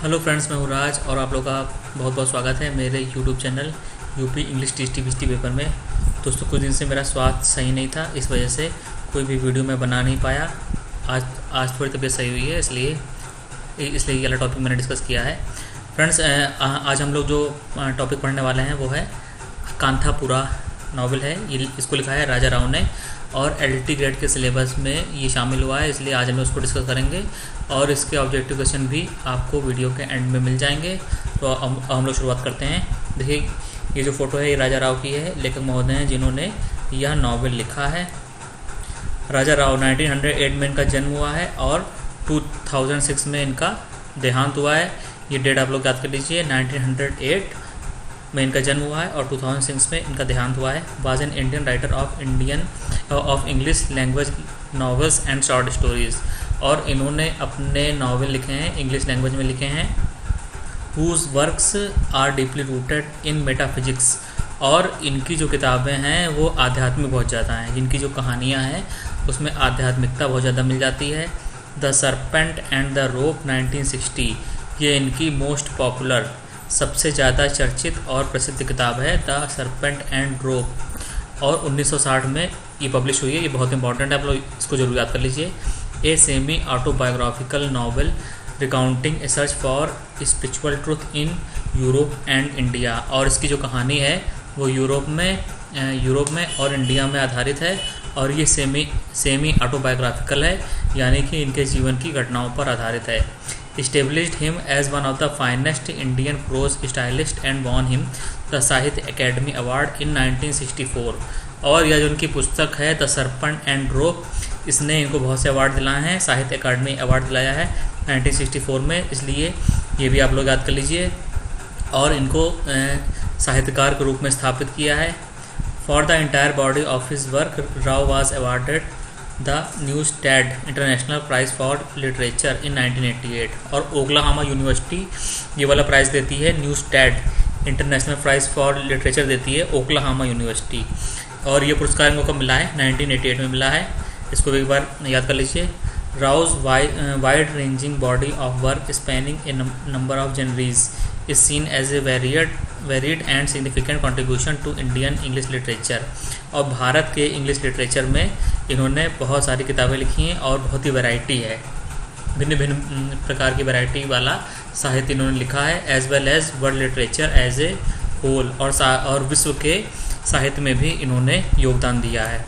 Hello friends, मैं हूँ राज और आप लोगों का बहुत बहुत स्वागत है मेरे YouTube channel UP English TST paper में। दोस्तों, कुछ दिन से मेरा स्वास्थ्य सही नहीं था, इस वजह से कोई भी वीडियो मैं बना नहीं पाया। आज थोड़ी तबीयत सही हुई है, इसलिए ये वाला टॉपिक मैंने डिस्कस किया है। फ्रेंड्स, आज हम लोग जो टॉपिक पढ़ने वाले हैं वो है कांथापुरा नॉवल है। इसको लिखा है राजा राव ने और एलटी ग्रेड के सिलेबस में ये शामिल हुआ है, इसलिए आज हम लोग उसको डिस्कस करेंगे और इसके ऑब्जेक्टिव क्वेश्चन भी आपको वीडियो के एंड में मिल जाएंगे। तो हम लोग शुरुआत करते हैं। देखिए, ये जो फ़ोटो है ये राजा राव की है, लेखक महोदय हैं जिन्होंने यह नॉवल लिखा है। राजा राव 1908 में इनका जन्म हुआ है और 2006 में इनका देहांत हुआ है। ये डेट आप लोग याद कर लीजिए, 1908 में इनका जन्म हुआ है और 2006 में इनका देहांत हुआ है। Was an Indian writer of English language novels and short stories, और इन्होंने अपने नावल लिखे हैं, इंग्लिश लैंग्वेज में लिखे हैं। Whose works are deeply rooted in metaphysics, और इनकी जो किताबें हैं वो आध्यात्मिक बहुत ज़्यादा हैं। इनकी जो कहानियाँ हैं उसमें आध्यात्मिकता बहुत ज़्यादा मिल जाती है। द सरपेंट एंड द रोप 1960, ये इनकी मोस्ट पॉपुलर, सबसे ज़्यादा चर्चित और प्रसिद्ध किताब है द सरपेंट एंड रोप, और 1960 में ये पब्लिश हुई है। ये बहुत इंपॉर्टेंट है, आप लोग इसको जरूर याद कर लीजिए। A semi autobiographical novel recounting A search for spiritual truth in Europe and India, और इसकी जो कहानी है वो यूरोप में और इंडिया में आधारित है, और ये सेमी ऑटोबायोग्राफिकल है, यानी कि इनके जीवन की घटनाओं पर आधारित है। Established him as one of the finest Indian prose stylists and won him the साहित्य अकेडमी अवार्ड in 1964। और यह जो उनकी पुस्तक है द सरपेंट एंड रोप, इसने इनको बहुत से अवार्ड दिलाए हैं। साहित्य अकादमी अवार्ड दिलाया है 1964 में, इसलिए ये भी आप लोग याद कर लीजिए। और इनको साहित्यकार के रूप में स्थापित किया है। For the entire body of his work Rao was awarded the Neustadt international price for literature in 1988, और ओक्लाहोमा यूनिवर्सिटी ये वाला प्राइज़ देती है। Neustadt international price for literature देती है ओक्लाहोमा यूनिवर्सिटी, और ये पुरस्कार इनको कब मिला है? 1988 में मिला है। इसको एक बार याद कर लीजिए। Rao's wide ranging body of work spanning a number of genres is seen as a varied and significant contribution to Indian English literature, और भारत के इंग्लिश लिटरेचर में इन्होंने बहुत सारी किताबें लिखी हैं और बहुत ही वैरायटी है, भिन्न भिन्न प्रकार की वैरायटी वाला साहित्य इन्होंने लिखा है, as well as world literature as a whole, और विश्व के साहित्य में भी इन्होंने योगदान दिया है।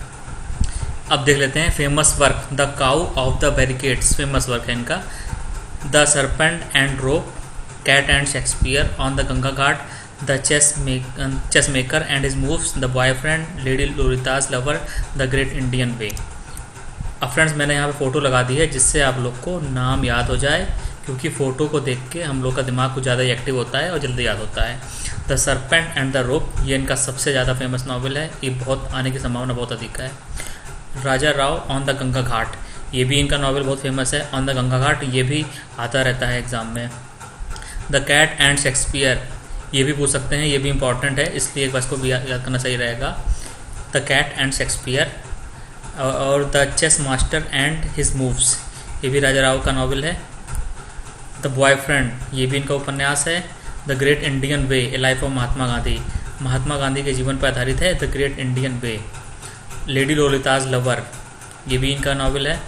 अब देख लेते हैं famous work. The cow of the barricades famous work है इनका। The serpent and rope, cat and Shakespeare on the Ganga ghat, the chess maker and his moves, the boyfriend, lady Lolita's lover, the great Indian way. अब friends, मैंने यहाँ पे photo लगा दी है जिससे आप लोग को नाम याद हो जाए, क्योंकि फ़ोटो को देख के हम लोग का दिमाग कुछ ज़्यादा एक्टिव होता है और जल्दी याद होता है। द सरपेंट एंड द रोप, ये इनका सबसे ज़्यादा फेमस नावल है, ये बहुत आने की संभावना बहुत अधिक है। राजा राव ऑन द गंगा घाट, ये भी इनका नावल बहुत फेमस है। ऑन द गंगा घाट ये भी आता रहता है एग्ज़ाम में। द कैट एंड शेक्सपियर, ये भी पूछ सकते हैं, ये भी इंपॉर्टेंट है, इसलिए एक बार इसको भी याद करना सही रहेगा। द कैट एंड शेक्सपियर, और the chess master and his moves, ये भी राजा राव का नावल है। द बॉयफ्रेंड, ये भी इनका उपन्यास है। The great Indian way, a life of Mahatma Gandhi, Mahatma Gandhi के जीवन पर आधारित है the great Indian way. Lady Lolita's lover, ये भी इनका नावल है।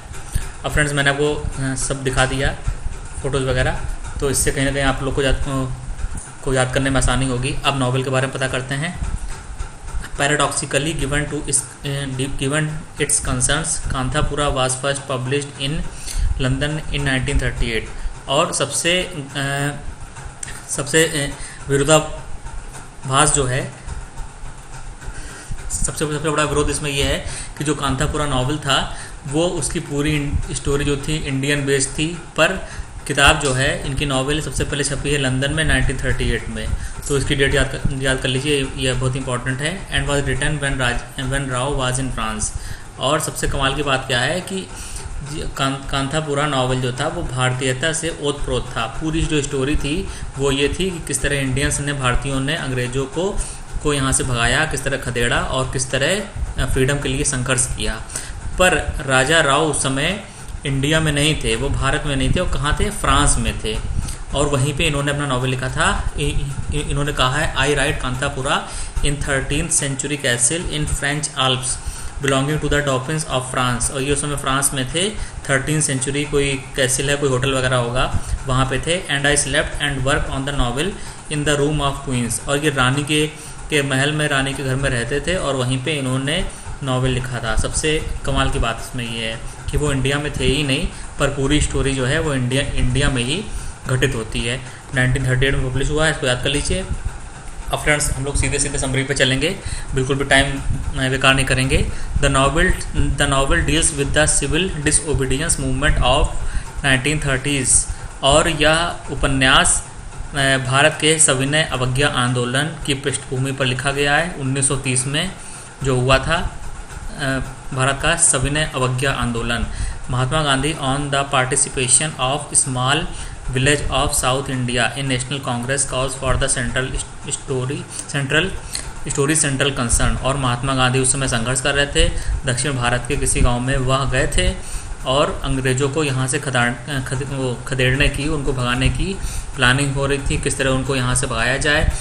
अब फ्रेंड्स, मैंने आपको सब दिखा दिया फ़ोटोज़ वगैरह, तो इससे कहीं ना कहीं आप लोग को याद करने में आसानी होगी। अब नावल के बारे में पता करते हैं। Paradoxically given it's concerns, Kanthapura was first published in London इन 1938, और सबसे विरोधाभास जो है, सबसे बड़ा विरोध इसमें यह है कि जो कांथापुरा नावल था वो उसकी पूरी स्टोरी जो थी इंडियन बेस्ड थी, पर किताब जो है इनकी नावल सबसे पहले छपी है लंदन में 1938 में, तो इसकी डेट याद कर लीजिए, यह बहुत इंपॉर्टेंट है। And was written when Rao was in France, और सबसे कमाल की बात क्या है कि कांथापुरा नावल जो था वो भारतीयता से ओतप्रोत था। पूरी जो स्टोरी थी वो ये थी कि किस तरह इंडियंस ने, भारतीयों ने अंग्रेज़ों को यहाँ से भगाया, किस तरह खदेड़ा और किस तरह फ्रीडम के लिए संघर्ष किया। पर राजा राव उस समय इंडिया में नहीं थे, वो भारत में नहीं थे, वो कहाँ थे? फ्रांस में थे। और वहीं पे इन्होंने अपना नावल लिखा था। इन्होंने कहा है I write Kanthapura in 13th century castle in French Alps belonging to the Dauphins of France. और ये उस समय फ्रांस में थे, 13th सेंचुरी कोई कैसल है, कोई होटल वगैरह होगा, वहाँ पे थे। And I slept and work on the novel in the room of queens. और ये रानी के महल में, रानी के घर में रहते थे और वहीं पे इन्होंने नावल लिखा था। सबसे कमाल की बात इसमें ये है कि वो इंडिया में थे ही नहीं, पर पूरी स्टोरी जो है वो इंडिया में ही घटित होती है। 1938 में पब्लिश हुआ है, इसको याद कर लीजिए। अब फ्रेंड्स हम लोग सीधे सीधे समरी पे चलेंगे, बिल्कुल भी टाइम बेकार नहीं करेंगे। The novel deals with the civil disobedience movement of 1930s। और यह उपन्यास भारत के सविनय अवज्ञा आंदोलन की पृष्ठभूमि पर लिखा गया है। 1930 में जो हुआ था भारत का सविनय अवज्ञा आंदोलन। Mahatma Gandhi on the participation of small village of South India in National Congress cause for the central concern. और महात्मा गांधी उस समय संघर्ष कर रहे थे दक्षिण भारत के किसी गांव में, वह गए थे और अंग्रेज़ों को यहाँ से खदेड़ने की, उनको भगाने की प्लानिंग हो रही थी, किस तरह उनको यहाँ से भगाया जाए,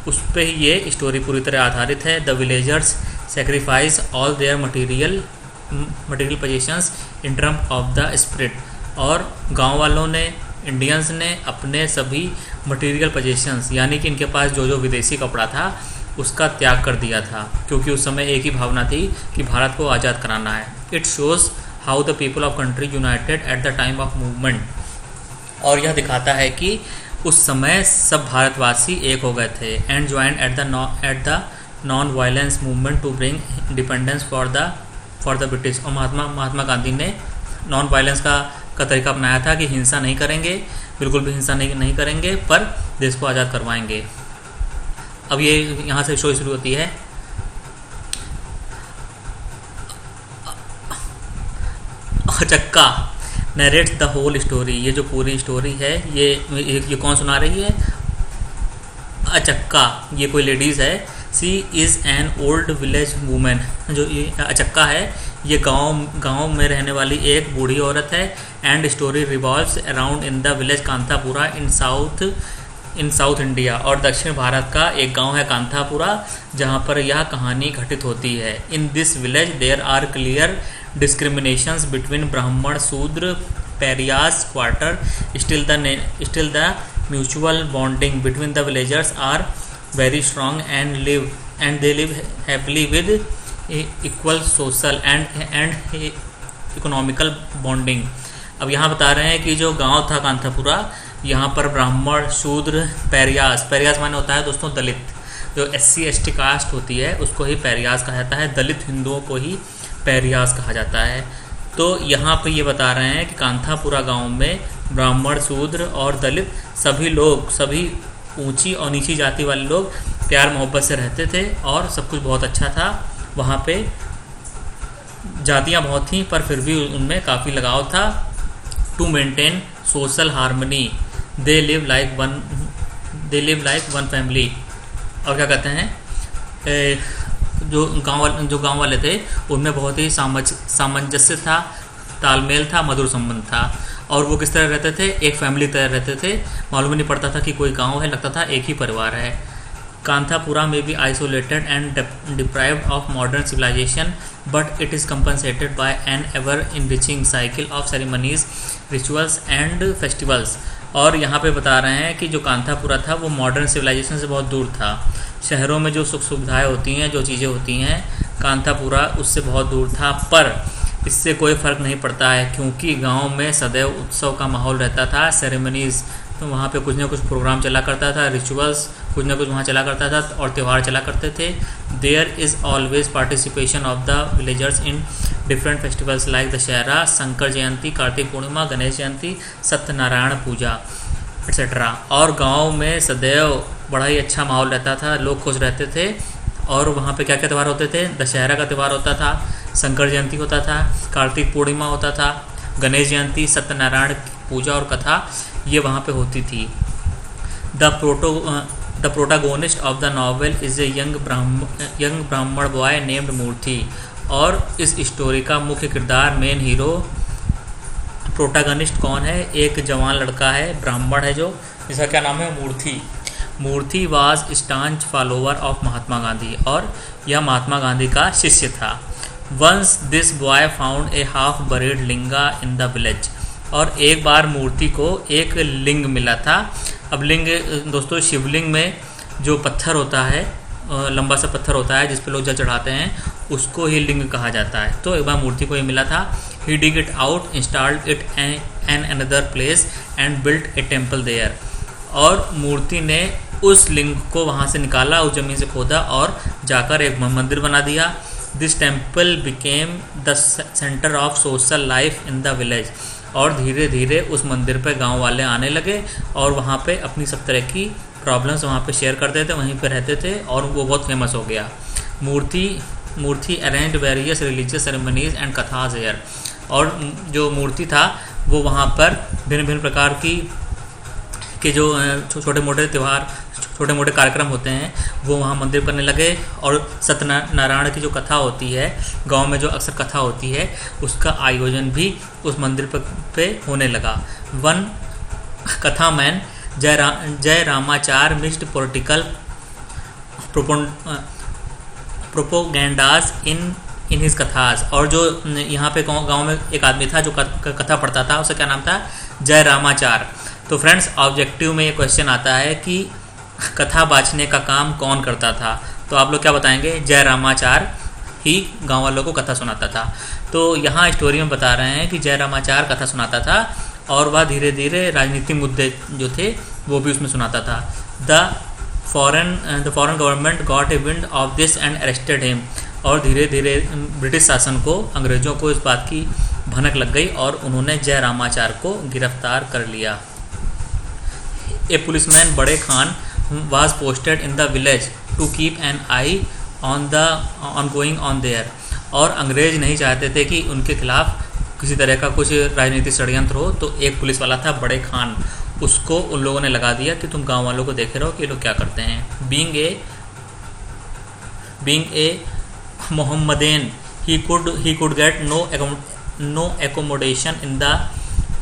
उस पर ये स्टोरी पूरी तरह आधारित है। The villagers sacrifice all their material positions in term of the spirit. और गांव वालों ने, इंडियंस ने अपने सभी मटेरियल पोजीशंस, यानी कि इनके पास जो विदेशी कपड़ा था उसका त्याग कर दिया था, क्योंकि उस समय एक ही भावना थी कि भारत को आज़ाद कराना है। It shows how the people of country United eight the time of movement. और यह दिखाता है कि उस समय सब भारतवासी एक हो गए थे। And joined the non violence movement to bring independence for the British. और महात्मा गांधी ने नॉन वायलेंस का तरीका अपनाया था कि हिंसा नहीं करेंगे, बिल्कुल भी हिंसा नहीं करेंगे, पर देश को आज़ाद करवाएंगे। अब ये यहाँ से शो शुरू होती है। Achakka narrates the whole story. ये जो पूरी स्टोरी है ये कौन सुना रही है? अचक्का, ये कोई लेडीज़ है। She is an old village women. जो ये अचक्का है ये गांव में रहने वाली एक बूढ़ी औरत है। And story revolves around in the village Kanthapura in south India. और दक्षिण भारत का एक गांव है कांतापुरा, जहां पर यह कहानी घटित होती है। In this village there are clear discriminations between Brahmin, Shudra, pariahs quarter. Still the mutual bonding between the villagers are very strong and they live happily with equal social and economical bonding। अब यहाँ बता रहे हैं कि जो गांव था कांतापुरा, यहाँ पर ब्राह्मण, शूद्र, पेरियाज माने होता है दोस्तों दलित। जो SC ST कास्ट होती है उसको ही पेरियाज कहा जाता है, दलित हिंदुओं को ही पेरियाज कहा जाता है। तो यहाँ पे ये बता रहे हैं कि कांतापुरा गांव में ब्राह्मण, शूद्र और दलित सभी ऊंची और नीची जाति वाले लोग प्यार मोहब्बत से रहते थे और सब कुछ बहुत अच्छा था। वहाँ पे जातियाँ बहुत थीं पर फिर भी उनमें काफ़ी लगाव था। To maintain social harmony they live like one family. और क्या कहते हैं, जो गांव वाले थे उनमें बहुत ही सामंजस्य था, तालमेल था, मधुर संबंध था। और वो किस तरह रहते थे? एक फैमिली तरह रहते थे। मालूम ही नहीं पड़ता था कि कोई गांव है, लगता था एक ही परिवार है। कांतापुरा में be isolated and deprived of modern civilisation but it is compensated by an ever enriching cycle of ceremonies, rituals and festivals. और यहाँ पे बता रहे हैं कि जो कांतापुरा था वो मॉडर्न सिविलाइजेशन से बहुत दूर था। शहरों में जो सुख सुविधाएँ होती हैं, जो चीज़ें होती हैं, कांतापुरा उससे बहुत दूर था। पर इससे कोई फ़र्क नहीं पड़ता है क्योंकि गांव में सदैव उत्सव का माहौल रहता था। सेरेमनीज़, तो वहाँ पे कुछ ना कुछ प्रोग्राम चला करता था, रिचुअल्स कुछ ना कुछ वहाँ चला करता था और त्यौहार चला करते थे। There is always participation of the villagers in different festivals like Dussehra, Shankar Jayanti, Kartik Purnima, Ganesh Jayanti, Satyanarayan Puja etcetera. और गाँव में सदैव बड़ा ही अच्छा माहौल रहता था, लोग खुश रहते थे। और वहाँ पे क्या क्या त्यौहार होते थे? दशहरा का त्यौहार होता था, शंकर जयंती होता था, कार्तिक पूर्णिमा होता था, गणेश जयंती, सत्यनारायण पूजा और कथा ये वहाँ पे होती थी। The protagonist of the novel is a young ब्राह्मण बॉय नेम्ड मूर्ति। और इस स्टोरी का मुख्य किरदार, मेन हीरो प्रोटागनिस्ट कौन है? एक जवान लड़का है, ब्राह्मण है, जो जिसका क्या नाम है? Moorthy. Moorthy was staunch follower of Mahatma Gandhi, और यह महात्मा गांधी का शिष्य था। Once this boy found a half buried linga in the village, और एक बार मूर्ति को एक लिंग मिला था। अब लिंग दोस्तों शिवलिंग में जो पत्थर होता है, लंबा सा पत्थर होता है जिस पे लोग जल चढ़ाते हैं, उसको ही लिंग कहा जाता है। तो एक बार मूर्ति को ये मिला था। He dig it out, installed it in another place and built a temple there, और मूर्ति ने उस लिंग को वहाँ से निकाला, उस जमीन से खोदा और जाकर एक मंदिर बना दिया। This temple became the centre of social life in the village, और धीरे धीरे उस मंदिर पे गांव वाले आने लगे और वहाँ पे अपनी सब तरह की प्रॉब्लम्स वहाँ पे शेयर करते थे, वहीं पे रहते थे, और वो बहुत फेमस हो गया। Moorthy arrange various religious ceremonies and kathas here, और जो मूर्ति था वो वहाँ पर भिन्न भिन्न प्रकार के जो छोटे मोटे त्यौहार, छोटे मोटे कार्यक्रम होते हैं, वो वहाँ मंदिर करने लगे। और सत्यनारायण की जो कथा होती है गांव में, जो अक्सर कथा होती है, उसका आयोजन भी उस मंदिर पे होने लगा। One katha man Jayaramachar mixed political propagandas in his kathas, और जो यहाँ पे गांव में एक आदमी था जो कथा पढ़ता था, उसका क्या नाम था? जय रामाचार। तो फ्रेंड्स ऑब्जेक्टिव में ये क्वेश्चन आता है कि कथा बाँचने का काम कौन करता था? तो आप लोग क्या बताएंगे? जय रामाचार ही गांव वालों को कथा सुनाता था। तो यहाँ स्टोरी में बता रहे हैं कि जय रामाचार कथा सुनाता था, और वह धीरे धीरे राजनीतिक मुद्दे जो थे वो भी उसमें सुनाता था। The foreign government got a wind of this and arrested him, और धीरे धीरे ब्रिटिश शासन को, अंग्रेज़ों को इस बात की भनक लग गई और उन्होंने जय रामाचार को गिरफ्तार कर लिया। ए policeman Bade Khan was posted in the village to keep an eye on the ongoing on there, और अंग्रेज नहीं चाहते थे कि उनके खिलाफ किसी तरह का कुछ राजनीतिक षड्यंत्र हो, तो एक पुलिस वाला था बड़े खान, उसको उन लोगों ने लगा दिया कि तुम गांव वालों को देखे रहो कि ये लोग क्या करते हैं। Being a Mohammedan he could get no accommodation in the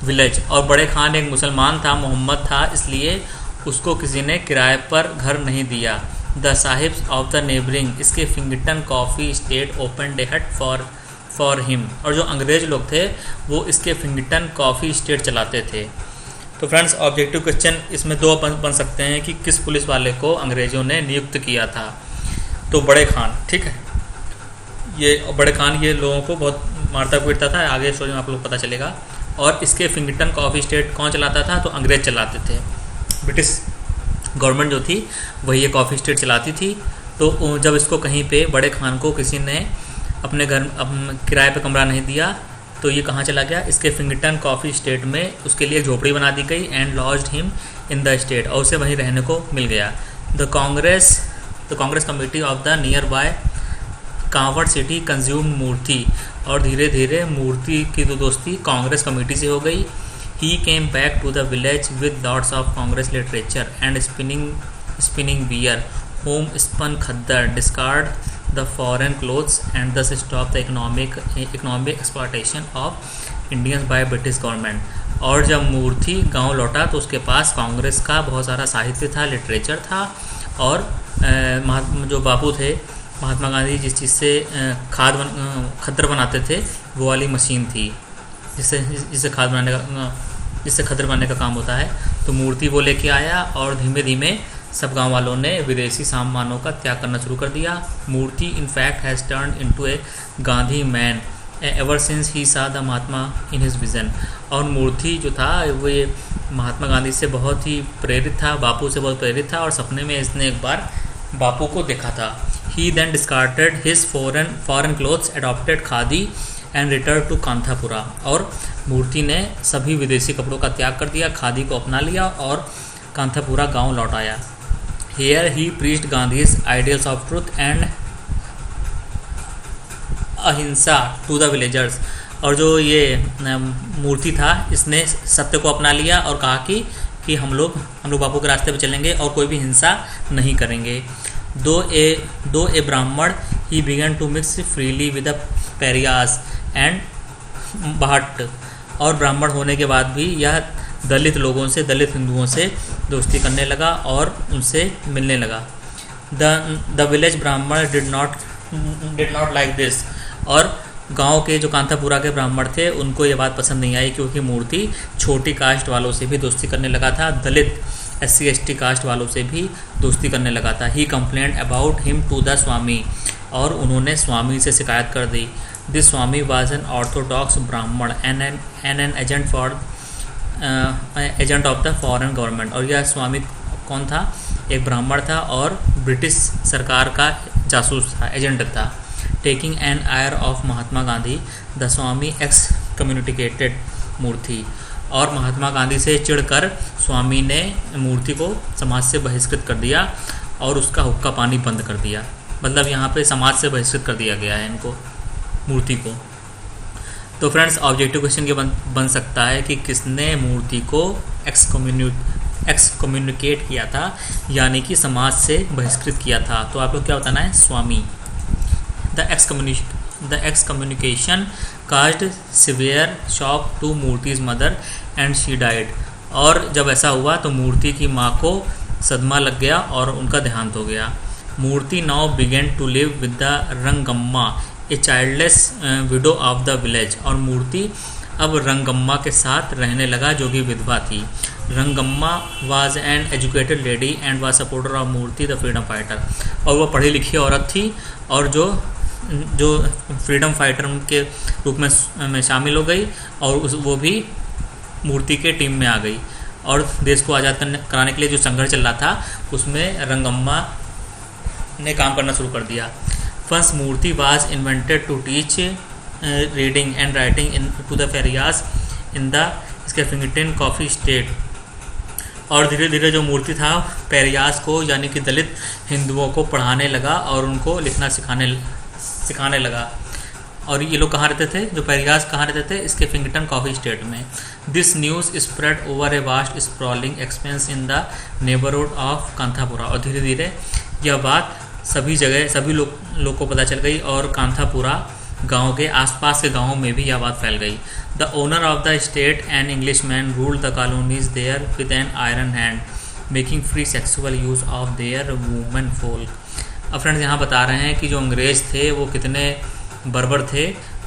village, और बड़े खान एक मुसलमान था, मोहम्मद था, इसलिए उसको किसी ने किराए पर घर नहीं दिया। The sahibs of the neighbouring इसके फिंगटन कॉफ़ी स्टेट ओपन डे हट फॉर हिम, और जो अंग्रेज लोग थे वो इसके फिंगटन कॉफ़ी स्टेट चलाते थे। तो फ्रेंड्स ऑब्जेक्टिव क्वेश्चन इसमें दो बन सकते हैं कि किस पुलिस वाले को अंग्रेज़ों ने नियुक्त किया था। तो बड़े खान, ठीक है, ये बड़े खान ये लोगों को बहुत मारता पीटता था, आगे स्टोरी में आप लोग पता चलेगा। और इसके फिंगटन कॉफ़ी स्टेट कौन चलाता था? तो अंग्रेज चलाते थे। ब्रिटिश गवर्नमेंट जो थी वही ये कॉफ़ी स्टेट चलाती थी। तो जब इसको कहीं पे बड़े खान को किसी ने अपने घर किराए पे कमरा नहीं दिया, तो ये कहाँ चला गया? इसके फिंगटन कॉफ़ी स्टेट में उसके लिए झोपड़ी बना दी गई and lodged him in the estate, और उसे वहीं रहने को मिल गया। The Congress committee of the nearby कांवड़ सिटी कंज्यूम मूर्ति, और धीरे धीरे मूर्ति की तो दोस्ती कांग्रेस कमेटी से हो गई। He came back to the village with lots of Congress literature and spinning beer, homespun khaddar, discard the foreign clothes, and thus stop the economic exploitation of Indians by British government. और जब मूर्ति गांव लौटा तो उसके पास कांग्रेस का बहुत सारा साहित्य था, लिटरेचर था, और जो बापू थे महात्मा गांधी जिस चीज़ से खद्दर बनाते थे वो वाली मशीन थी, जिससे खद्दर बनाने का काम होता है। तो मूर्ति वो लेके आया और धीमे धीमे सब गांव वालों ने विदेशी सामानों का त्याग करना शुरू कर दिया। Moorthy in fact has turn into a Gandhi man ever since he saw the Mahatma in his vision. और मूर्ति जो था वो ये महात्मा गांधी से बहुत ही प्रेरित था, बापू से बहुत प्रेरित था, और सपने में इसने एक बार बापू को देखा था। He then discarded his foreign clothes, adopted khadi and return to Kanthapura. और मूर्ति ने सभी विदेशी कपड़ों का त्याग कर दिया, खादी को अपना लिया और कांथापुरा गांव लौट आया। Here he preached Gandhi's ideals of truth and अहिंसा टू द विलेजर्स। और जो ये मूर्ति था इसने सत्य को अपना लिया और कहा कि हम लोग बापू के रास्ते पे चलेंगे और कोई भी हिंसा नहीं करेंगे। Though a Brahmin he began to mix freely with the pariahs and भाट। और ब्राह्मण होने के बाद भी यह दलित लोगों से, दलित हिंदुओं से दोस्ती करने लगा और उनसे मिलने लगा। द विलेज ब्राह्मण डिड नॉट लाइक दिस। और गांव के जो कांतापुरा के ब्राह्मण थे उनको ये बात पसंद नहीं आई, क्योंकि मूर्ति छोटी कास्ट वालों से भी दोस्ती करने लगा था, दलित SC/ST कास्ट वालों से भी दोस्ती करने लगा था। He complaint about him to the Swami, और उन्होंने स्वामी से शिकायत कर दी। This Swami was an orthodox Brahmin and an agent of the foreign government. और यह स्वामी कौन था? एक ब्राह्मण था और ब्रिटिश सरकार का जासूस था, एजेंट था। Taking an ire of Mahatma Gandhi, the Swami excommunicated Moorthy. और महात्मा गांधी से चिढ़कर स्वामी ने मूर्ति को समाज से बहिष्कृत कर दिया और उसका हुक्का पानी बंद कर दिया। मतलब यहाँ पे समाज से बहिष्कृत कर दिया गया है इनको, मूर्ति को। तो फ्रेंड्स, ऑब्जेक्टिव क्वेश्चन ये बन सकता है कि किसने मूर्ति को एक्सकम्युनिकेट किया था, यानी कि समाज से बहिष्कृत किया था। तो आप लोग क्या बताना है? Swami. The excommunication caused severe shock to मूर्ति's mother and she died। और जब ऐसा हुआ तो मूर्ति की माँ को सदमा लग गया और उनका देहांत हो गया। मूर्ति now began to live with the Rangamma, A childless widow of the village। और मूर्ति अब रंगम्मा के साथ रहने लगा जो कि विधवा थी। Rangamma was an educated lady and was supporter of Moorthy the freedom fighter. और वह पढ़ी लिखी औरत थी और जो फ्रीडम फाइटर के रूप में शामिल हो गई, और वो भी मूर्ति के टीम में आ गई। और देश को आज़ाद कराने के लिए जो संघर्ष चल रहा था उसमें रंगम्मा ने काम करना शुरू कर दिया। First Moorthy was invented to teach reading and writing to the pariahs in the Skeffington coffee estate. और धीरे धीरे जो मूर्ति था पेरियाज को, यानी कि दलित हिंदुओं को पढ़ाने लगा और उनको लिखना सिखाने लगा। और ये लोग कहाँ रहते थे? जो पेरियाज कहाँ रहते थे? स्कैफिंगटन कॉफ़ी स्टेट में। This news spread over a vast sprawling expense in the neighbourhood of Kanthapura. और धीरे धीरे यह बात सभी जगह, सभी लोग को पता चल गई और कांथापुरा गांव के आसपास के गांवों में भी यह बात फैल गई। The owner of the estate an English man ruled the colonies there with an iron hand, making free sexual use of their women folk. अब फ्रेंड्स यहाँ बता रहे हैं कि जो अंग्रेज़ थे वो कितने बर्बर थे।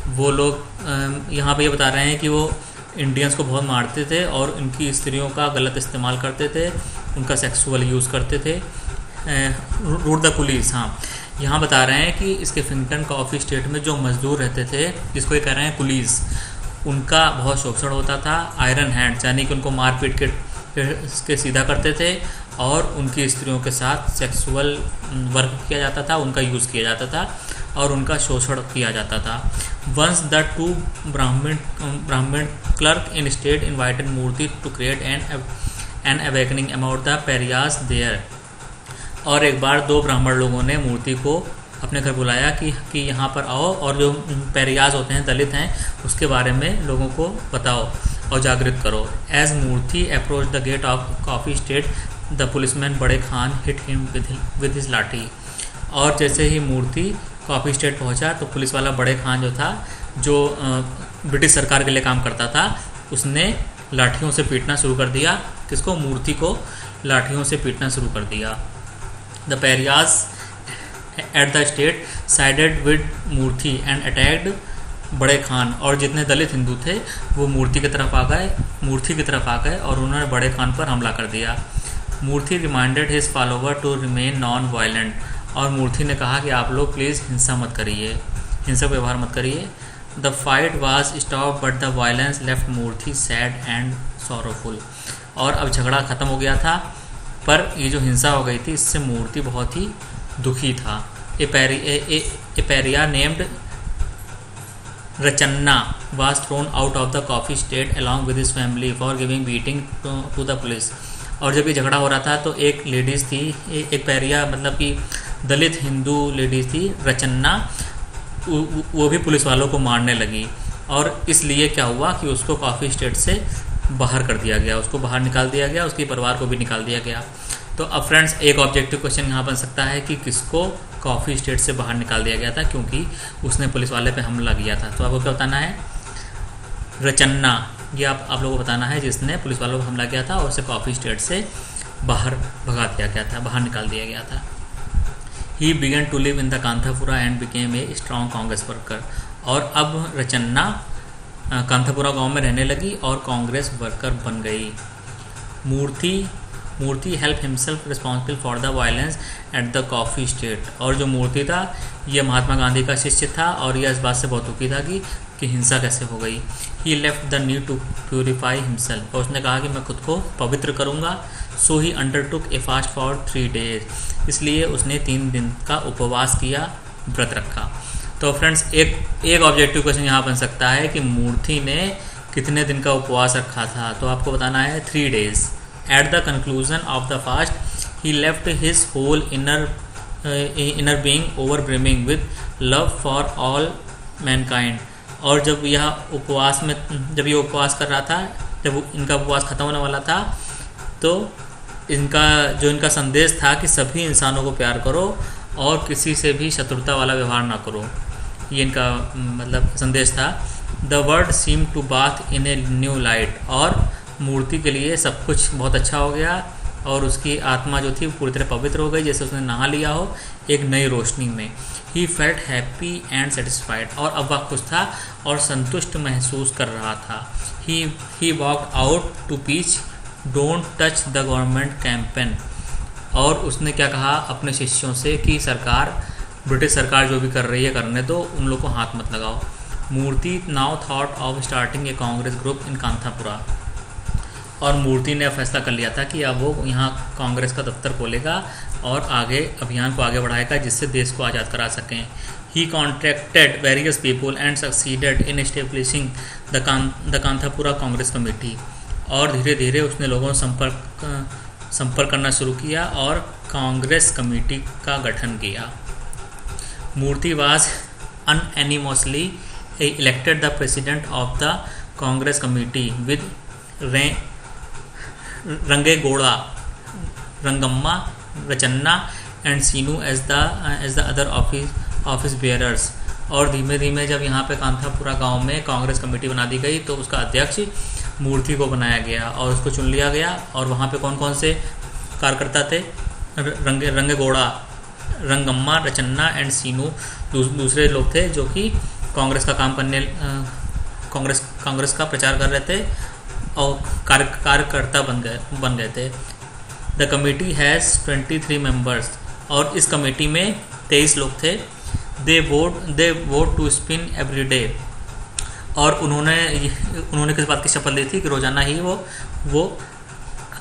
वो लोग यहाँ पे ये बता रहे हैं कि वो इंडियंस को बहुत मारते थे और उनकी स्त्रियों का गलत इस्तेमाल करते थे, उनका सेक्सुअल यूज़ करते थे। Rout the police. हाँ, यहाँ बता रहे हैं कि स्कैफिंगटन कॉफ़ी स्टेट में जो मज़दूर रहते थे, जिसको ये कह रहे हैं पुलिस, उनका बहुत शोषण होता था। आयरन हैंड यानी कि उनको मार पीट के सीधा करते थे और उनकी स्त्रियों के साथ सेक्सुअल वर्क किया जाता था, उनका यूज़ किया जाता था और उनका शोषण किया जाता था। Once the two Brahmin clerk in estate invited Moorthy to create an awakening about the pariahs there. और एक बार दो ब्राह्मण लोगों ने मूर्ति को अपने घर बुलाया कि यहाँ पर आओ और जो पेरियाज होते हैं, दलित हैं, उसके बारे में लोगों को बताओ और जागृत करो। As Moorthy approach the gate of coffee estate the policeman Bade Khan hit him with his lathi. और जैसे ही मूर्ति कॉफ़ी स्टेट पहुँचा तो पुलिस वाला बड़े खान जो था, जो ब्रिटिश सरकार के लिए काम करता था, उसने लाठियों से पीटना शुरू कर दिया। किसको? मूर्ति को लाठियों से पीटना शुरू कर दिया। The pariahs at the estate sided with Moorthy and attacked Bade Khan. और जितने दलित हिंदू थे वो मूर्ति की तरफ आ गए और उन्होंने बड़े खान पर हमला कर दिया। Moorthy reminded his follower to remain non violent. और मूर्ति ने कहा कि आप लोग प्लीज़ हिंसा मत करिए, हिंसक व्यवहार मत करिए। The fight was stop but the violence left Moorthy sad and sorrowful. और अब झगड़ा ख़त्म हो गया था, पर ये जो हिंसा हो गई थी इससे मूर्ति बहुत ही दुखी था। A pariah named Rachanna was thrown out of the coffee estate along with his family for giving beating to the police. और जब ये झगड़ा हो रहा था तो एक लेडीज़ थी, एक पेरिया मतलब कि दलित हिंदू लेडीज़ थी रचन्ना, वो भी पुलिस वालों को मारने लगी। और इसलिए क्या हुआ कि उसको कॉफ़ी स्टेट से बाहर कर दिया गया, उसको बाहर निकाल दिया गया, उसके परिवार को भी निकाल दिया गया। तो अब फ्रेंड्स एक ऑब्जेक्टिव क्वेश्चन यहाँ बन सकता है कि किसको कॉफ़ी स्टेट से बाहर निकाल दिया गया था, क्योंकि उसने पुलिस वाले पे हमला किया था। तो आपको क्या बताना है? रचन्ना ये आप लोगों को बताना है जिसने पुलिस वालों पर हमला किया था और उसे कॉफ़ी स्टेट से बाहर भगा दिया गया था, बाहर निकाल दिया गया था। He began to live in the Kanthapura and became a strong Congress worker. और अब रचन्ना कांथापुरा गांव में रहने लगी और कांग्रेस वर्कर बन गई। Moorthy held himself responsible for the violence at the coffee estate. और जो मूर्ति था ये महात्मा गांधी का शिष्य था और यह इस बात से बहुत दुखी था कि हिंसा कैसे हो गई। He left the need to purify himself. और उसने कहा कि मैं खुद को पवित्र करूँगा। So he undertook a fast for 3 days। इसलिए उसने 3 दिन का उपवास किया, व्रत रखा। तो फ्रेंड्स एक ऑब्जेक्टिव क्वेश्चन यहाँ बन सकता है कि मूर्ति ने कितने दिन का उपवास रखा था। तो आपको बताना है 3 days। At the conclusion of the fast he left his whole inner being overbrimming with love for all mankind. और जब ये उपवास कर रहा था, जब इनका उपवास खत्म होने वाला था, तो इनका संदेश था कि सभी इंसानों को प्यार करो और किसी से भी शत्रुता वाला व्यवहार ना करो। ये इनका मतलब संदेश था। The world seem to bathe in a new light. और मूर्ति के लिए सब कुछ बहुत अच्छा हो गया और उसकी आत्मा जो थी पूरी तरह पवित्र हो गई, जैसे उसने नहा लिया हो एक नई रोशनी में। He felt happy and satisfied. और अब वह खुश था और संतुष्ट महसूस कर रहा था। He walked out to preach don't touch the government campaign. और उसने क्या कहा अपने शिष्यों से कि ब्रिटिश सरकार जो भी कर रही है करने दो, उन लोग को हाथ मत लगाओ। Moorthy now thought of starting a Congress group in Kanthapura. और मूर्ति ने फैसला कर लिया था कि अब वो यहाँ कांग्रेस का दफ्तर खोलेगा और अभियान को आगे बढ़ाएगा जिससे देश को आज़ाद करा सकें। He contracted various people and succeeded in establishing the Kanthapura Congress committee. और धीरे धीरे उसने लोगों से संपर्क करना शुरू किया और कांग्रेस कमेटी का गठन किया। Moorthy was unanimously elected the president of the Congress committee with Rangegowda, Rangamma, Rachanna and Seenu as the other office bearers. और धीमे धीमे जब यहाँ पे कांथापुरा गांव में कांग्रेस कमेटी बना दी गई तो उसका अध्यक्ष मूर्ति को बनाया गया और उसको चुन लिया गया। और वहाँ पे कौन कौन से कार्यकर्ता थे? रंगेगौड़ा, रंगम्मा, रचन्ना एंड सीनू दूसरे लोग थे जो कि कांग्रेस का काम करने कांग्रेस का प्रचार कर रहे थे और कार्यकर्ता बन गए थे। The committee has 23 members. और इस कमेटी में 23 लोग थे। They vowed to spin every day. और उन्होंने किस बात की शपथ ली थी कि रोज़ाना ही वो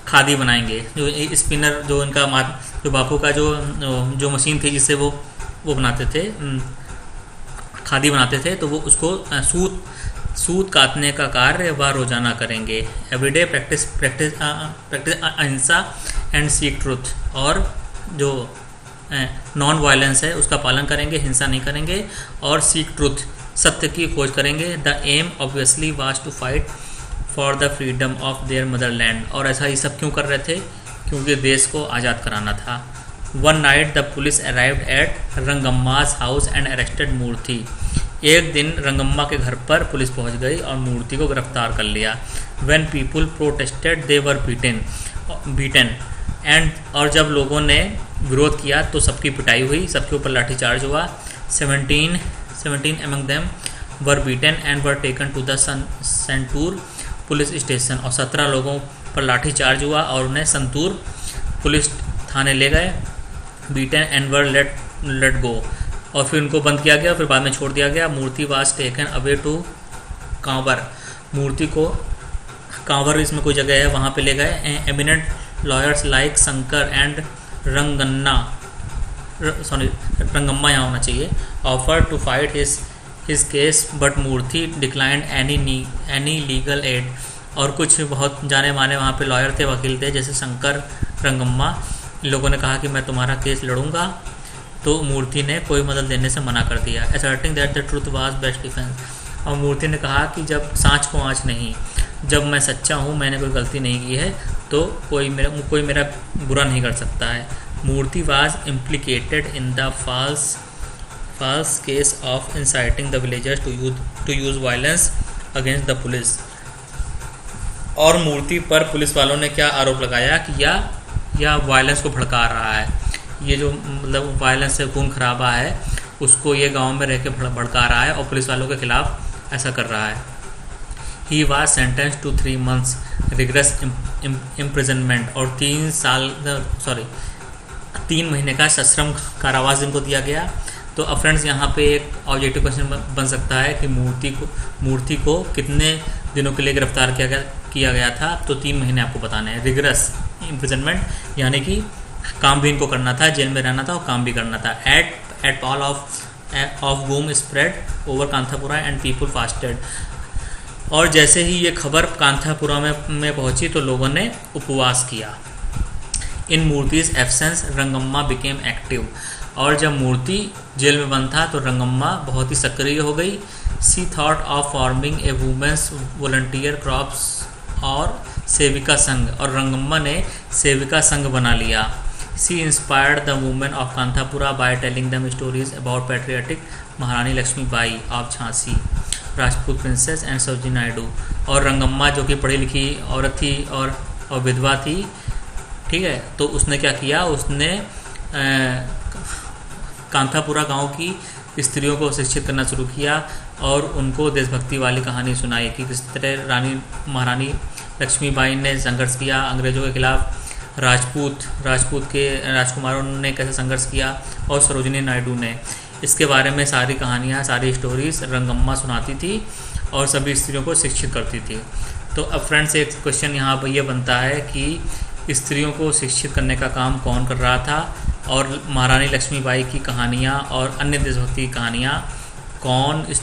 खादी बनाएंगे। जो स्पिनर जो इनका जो बापू का जो मशीन थी जिससे वो बनाते थे, खादी बनाते थे, तो वो उसको सूत काटने का कार्य वह रोज़ाना करेंगे। एवरीडे प्रैक्टिस अहिंसा एंड सीक ट्रुथ। और जो नॉन वायलेंस है उसका पालन करेंगे, हिंसा नहीं करेंगे। और सीक ट्रुथ, सत्य की खोज करेंगे। The aim obviously was to fight for the freedom of their motherland. और ऐसा ये सब क्यों कर रहे थे? क्योंकि देश को आज़ाद कराना था। One night the police arrived at Rangamma's house and arrested Moorthy. एक दिन रंगम्मा के घर पर पुलिस पहुंच गई और मूर्ति को गिरफ्तार कर लिया। When people protested they were beaten and. और जब लोगों ने विरोध किया तो सबकी पिटाई हुई, सबके ऊपर लाठीचार्ज हुआ। 17 among them were beaten and were taken to the santoor police station. और 17 लोगों पर लाठीचार्ज हुआ और उन्हें संतूर पुलिस थाने ले गए। Beaten and were let go. और फिर उनको बंद किया गया, फिर बाद में छोड़ दिया गया। Moorthy was taken away to Karwar. Moorthy को कांवर इसमें कोई जगह है वहाँ पे ले गए। Eminent lawyers like Shankar and Rangamma यहाँ होना चाहिए offer to fight his case but Moorthy declined any legal aid. और कुछ बहुत जाने माने वहाँ पे लॉयर थे, वकील थे, जैसे शंकर, रंगम्मा। इन लोगों ने कहा कि मैं तुम्हारा केस लड़ूंगा, तो मूर्ति ने कोई मदद देने से मना कर दिया। Asserting that the truth was best defence. और मूर्ति ने कहा कि जब सांच को आँच नहीं, जब मैं सच्चा हूँ, मैंने कोई गलती नहीं की है, तो कोई मेरा बुरा नहीं कर सकता है। Moorthy was implicated in the false case of inciting the villagers to use violence against the police। और मूर्ति पर पुलिस वालों ने क्या आरोप लगाया कि या वायलेंस को भड़का रहा है, ये जो मतलब वायलेंस से खून खराबा है उसको ये गांव में रह के भड़का रहा है और पुलिस वालों के खिलाफ ऐसा कर रहा है। He was sentence to 3 months rigorous imprisonment और 3 महीने का सश्रम कारावास इनको दिया गया। तो अब फ्रेंड्स यहाँ पे एक ऑब्जेक्टिव क्वेश्चन बन सकता है कि मूर्ति को कितने दिनों के लिए गिरफ्तार किया गया था। तो 3 महीने आपको बताने हैं। रिग्रेस इम्प्रिजनमेंट यानी कि काम भी इनको करना था, जेल में रहना था और काम भी करना था। At all of boom spread over Kanthapura and people fasted. और जैसे ही ये खबर कांथापुरा में पहुंची तो लोगों ने उपवास किया। इन मूर्तिज एब्सेंस रंगम्मा बिकेम एक्टिव। और जब मूर्ति जेल में बंद था तो रंगम्मा बहुत ही सक्रिय हो गई। She thought of forming a women's volunteer crops और सेविका संघ, और रंगम्मा ने सेविका संघ बना लिया। She inspired the women of Kanthapura by telling them stories about patriotic Maharani Lakshmibai of Jhansi, Rajput princesses and Sarojini Naidu. और रंगम्मा जो कि पढ़ी लिखी औरत थी और विधवा थी, ठीक है, तो उसने क्या किया, उसने कांथापुरा गांव की स्त्रियों को शिक्षित करना शुरू किया और उनको देशभक्ति वाली कहानी सुनाई कि किस तरह महारानी लक्ष्मीबाई ने संघर्ष किया अंग्रेज़ों के खिलाफ, राजपूत के राजकुमारों ने कैसे संघर्ष किया, और सरोजिनी नायडू ने। इसके बारे में सारी कहानियाँ, सारी स्टोरीज रंगम्मा सुनाती थी और सभी स्त्रियों को शिक्षित करती थी। तो अब फ्रेंड्स एक क्वेश्चन यहाँ पर यह बनता है कि स्त्रियों को शिक्षित करने का काम कौन कर रहा था और महारानी लक्ष्मीबाई की कहानियाँ और अन्य देशभक्ति की कहानियाँ कौन इस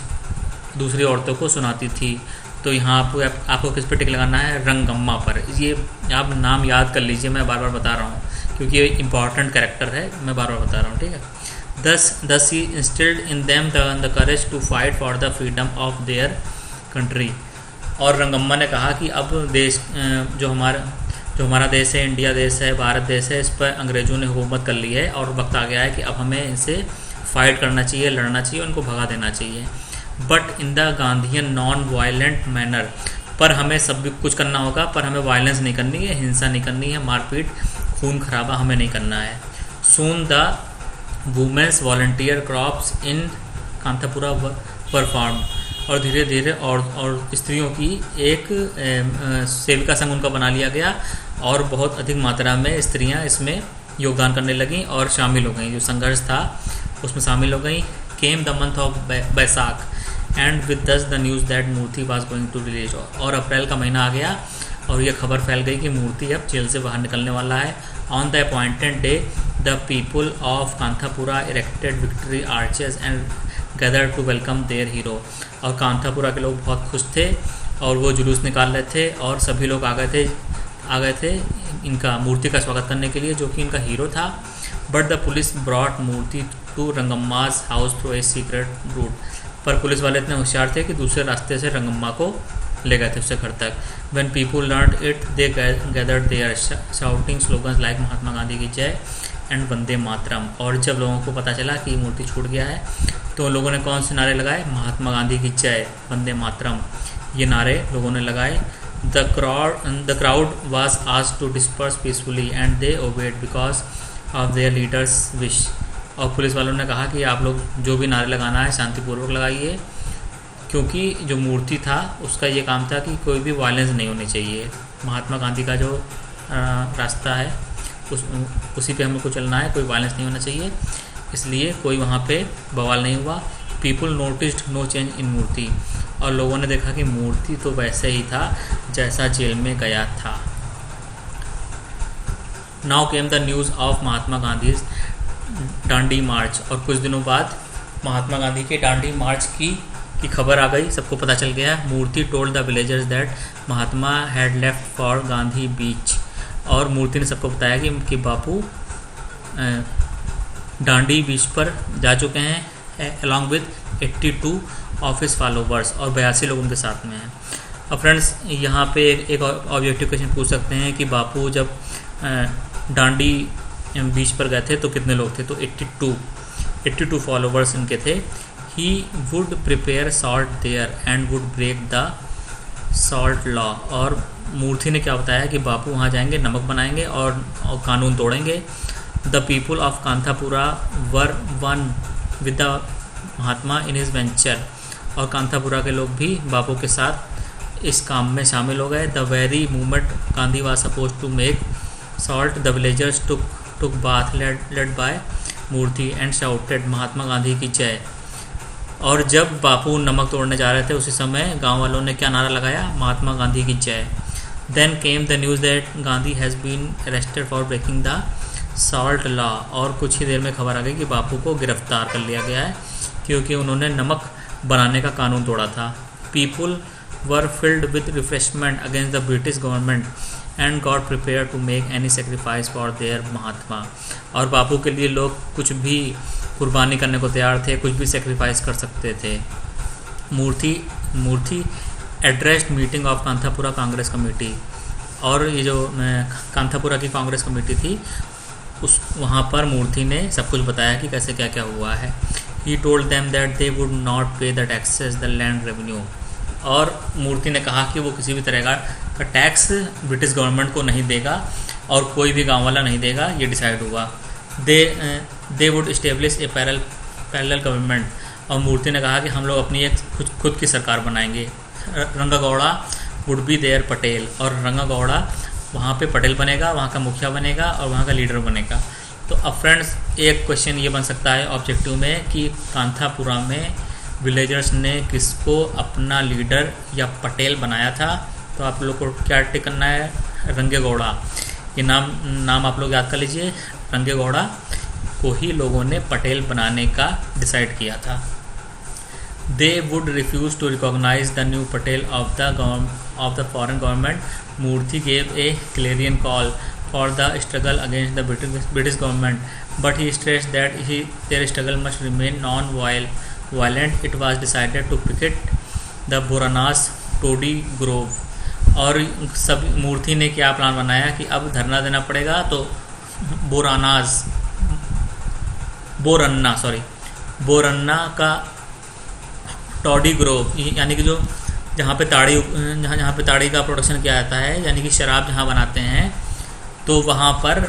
दूसरी औरतों को सुनाती थी। तो यहाँ आपको किस पर टिक लगाना है, रंगम्मा पर। ये आप नाम याद कर लीजिए, मैं बार बार बता रहा हूँ क्योंकि ये इंपॉर्टेंट कैरेक्टर है, मैं बार बार बता रहा हूँ, ठीक है। Thus he instilled in them the courage to fight for the freedom of their country। और रंगम्मा ने कहा कि अब देश जो हमारा देश है, इंडिया देश है, भारत देश है, इस पर अंग्रेज़ों ने हुकूमत कर ली है और वक्त आ गया है कि अब हमें इनसे फाइट करना चाहिए, लड़ना चाहिए, उनको भगा देना चाहिए। But in the Gandhian non violent manner, पर हमें सब कुछ करना होगा, पर हमें वायलेंस नहीं करनी है, हिंसा नहीं करनी है, मारपीट खून खराबा हमें नहीं करना है। Soon the women's volunteer corps in Kanthapura perform, और धीरे धीरे और स्त्रियों की एक सेविका संघ उनका बना लिया गया और बहुत अधिक मात्रा में स्त्रियां इसमें योगदान करने लगीं और शामिल हो गईं, जो संघर्ष था उसमें शामिल हो गईं। Came the month of Baisakh and with this the news that Moorthy was going to release, और अप्रैल का महीना आ गया और यह खबर फैल गई कि मूर्ति अब जेल से बाहर निकलने वाला है। On the appointed day the people of Kanthapura erected victory arches and gathered to welcome their hero, और कांथापुरा के लोग बहुत खुश थे और वो जुलूस निकाल रहे थे और सभी लोग आ गए थे इनका मूर्ति का स्वागत करने के लिए, जो कि इनका हीरो था। But the police brought Moorthy to Rangamma's house through a secret route, पर पुलिस वाले इतने होशियार थे कि दूसरे रास्ते से रंगम्मा को ले गए थे उससे घर तक। When people learned it they gathered there shouting slogans like Mahatma Gandhi की जय एंड वंदे मातरम, और जब लोगों को पता चला कि मूर्ति छूट गया है तो लोगों ने कौन से नारे लगाए, महात्मा गांधी की जय, वंदे मातरम, ये नारे लोगों ने लगाए। The crowd was asked to disperse peacefully and they obeyed because of their leaders wish, और पुलिस वालों ने कहा कि आप लोग जो भी नारे लगाना है शांतिपूर्वक लगाइए, क्योंकि जो मूर्ति था उसका ये काम था कि कोई भी वायलेंस नहीं होनी चाहिए। महात्मा गांधी का जो रास्ता है उसी पे हमको चलना है, कोई वायलेंस नहीं होना चाहिए, इसलिए कोई वहाँ पे बवाल नहीं हुआ। People noticed no change in Moorthy, और लोगों ने देखा कि मूर्ति तो वैसे ही था जैसा जेल में गया था। Now came the news of Mahatma Gandhi Dandi march, और कुछ दिनों बाद महात्मा गांधी के डांडी मार्च की खबर आ गई, सबको पता चल गया। Moorthy told the villagers that Mahatma had left for Gandhi beach, और मूर्ति ने सबको बताया कि बापू डांडी बीच पर जा चुके हैं along with 82 of his followers, और 82 लोग उनके साथ में हैं। अब फ्रेंड्स यहाँ पे एक ऑब्जेक्टिव क्वेश्चन पूछ सकते हैं कि बापू जब डांडी बीच पर गए थे तो कितने लोग थे, तो 82 फॉलोवर्स इनके थे। He would prepare salt there and would break the salt law. और मूर्ति ने क्या बताया कि बापू वहाँ जाएंगे, नमक बनाएंगे और कानून तोड़ेंगे। The people of Kanthapura were one with the Mahatma in his venture. और कांथापुरा के लोग भी बापू के साथ इस काम में शामिल हो गए। The very movement Gandhi was suppose to make salt the villagers took bath led by Moorthy and shouted Mahatma Gandhi की जय। और जब बापू नमक तोड़ने जा रहे थे उसी समय गांव वालों ने क्या नारा लगाया? महात्मा गांधी की जय। Then came the news that Gandhi has been arrested for breaking the salt law. और कुछ ही देर में खबर आ गई कि बापू को गिरफ्तार कर लिया गया है क्योंकि उन्होंने नमक बनाने का कानून तोड़ा था। People were filled with refreshment against the British government and got prepare to make any sacrifice for their Mahatma. और बापू के लिए लोग कुछ भी कुर्बानी करने को तैयार थे, कुछ भी सेक्रीफाइस कर सकते थे। Moorthy addressed meeting of Kanthapura Congress committee. और ये जो कांथापुरा की कांग्रेस कमेटी थी वहाँ पर मूर्ति ने सब कुछ बताया कि कैसे क्या क्या हुआ है। He told them that they would not pay the taxes the land revenue. और मूर्ति ने कहा कि वो किसी भी तरह का टैक्स ब्रिटिश गवर्नमेंट को नहीं देगा और कोई भी गांव वाला नहीं देगा, ये डिसाइड हुआ। They would establish A parallel government. और मूर्ति ने कहा कि हम लोग अपनी एक खुद की सरकार बनाएंगे। रंगागौड़ा वुड बी देयर पटेल। और रंगागौड़ा वहाँ पे पटेल बनेगा, वहाँ का मुखिया बनेगा और वहाँ का लीडर बनेगा। तो अब फ्रेंड्स एक क्वेश्चन ये बन सकता है ऑब्जेक्टिव में कि कांथापुरा में विलेजर्स ने किसको अपना लीडर या पटेल बनाया था? तो आप लोग को क्या टिक करना है? रंगेगौड़ा। ये नाम आप लोग याद कर लीजिए। रंगेगौड़ा को ही लोगों ने पटेल बनाने का डिसाइड किया था। They would refuse to recognise the new patel of the foreign government. Moorthy gave a clarion call for the struggle against the British government, but he stressed that their struggle must remain non violent. It was decided to picket the Boranna's toddy grove. और सब मूर्ति ने क्या plan बनाया कि अब धरना देना पड़ेगा, तो बोरन्ना का टॉडी ग्रोव, यानी कि जो जहाँ पे ताड़ी का प्रोडक्शन किया जाता है, यानी कि शराब जहाँ बनाते हैं, तो वहाँ पर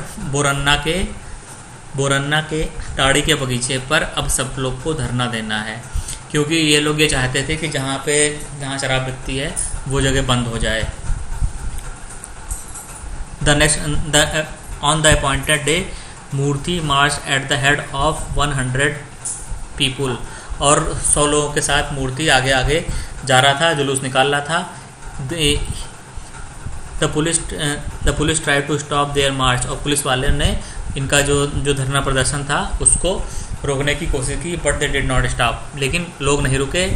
बोरन्ना के ताड़ी के बगीचे पर अब सब लोग को धरना देना है, क्योंकि ये लोग ये चाहते थे कि जहाँ शराब बिकती है वो जगह बंद हो जाए। On the appointed day Moorthy march at the head of 100 people. और 100 लोगों के साथ मूर्ति आगे आगे जा रहा था, जुलूस निकाल रहा था। The police try to stop their march. और पुलिस वाले ने इनका जो धरना प्रदर्शन था उसको रोकने की कोशिश की, but they did not stop. लेकिन लोग नहीं रुके।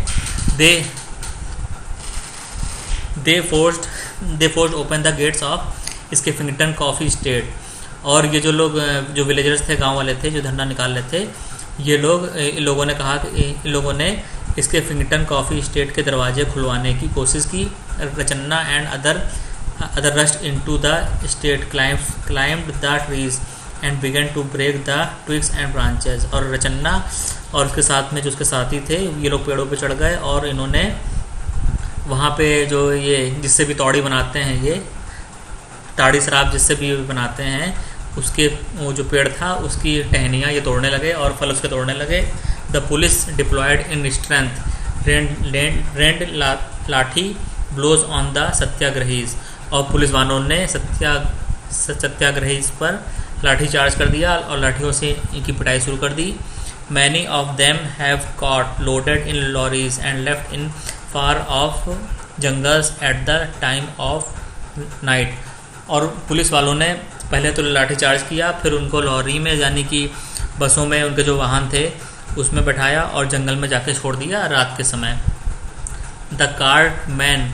They forced open the gates of Skeffington coffee estate. और ये जो विलेजर्स थे, गांव वाले थे जो धरना निकाल रहे थे, इन लोगों ने कहा कि इन लोगों ने स्किफिंगटन कॉफ़ी स्टेट के दरवाजे खुलवाने की कोशिश की। Rachanna and other rushed into the estate, climbed the trees and began to break the twigs and branches. और रचन्ना और उसके साथ में जो उसके साथी थे, ये लोग पेड़ों पे चढ़ गए और इन्होंने वहाँ पे जो ये जिससे भी तौड़ी बनाते हैं, ये ताड़ी शराब जिससे भी बनाते हैं, उसके वो जो पेड़ था उसकी टहनियाँ ये तोड़ने लगे और फल उसके तोड़ने लगे। The police deployed in strength rained lathi blows on the satyagrahis. और पुलिस वालों ने सत्याग्रहीज पर लाठी चार्ज कर दिया और लाठियों से इनकी पिटाई शुरू कर दी। Many of them have caught loaded in lorries and left in far off jungles at the time of night. और पुलिस वालों ने पहले तो लाठी चार्ज किया, फिर उनको लॉरी में यानी कि बसों में उनके जो वाहन थे उसमें बैठाया और जंगल में जाके छोड़ दिया रात के समय। The cartman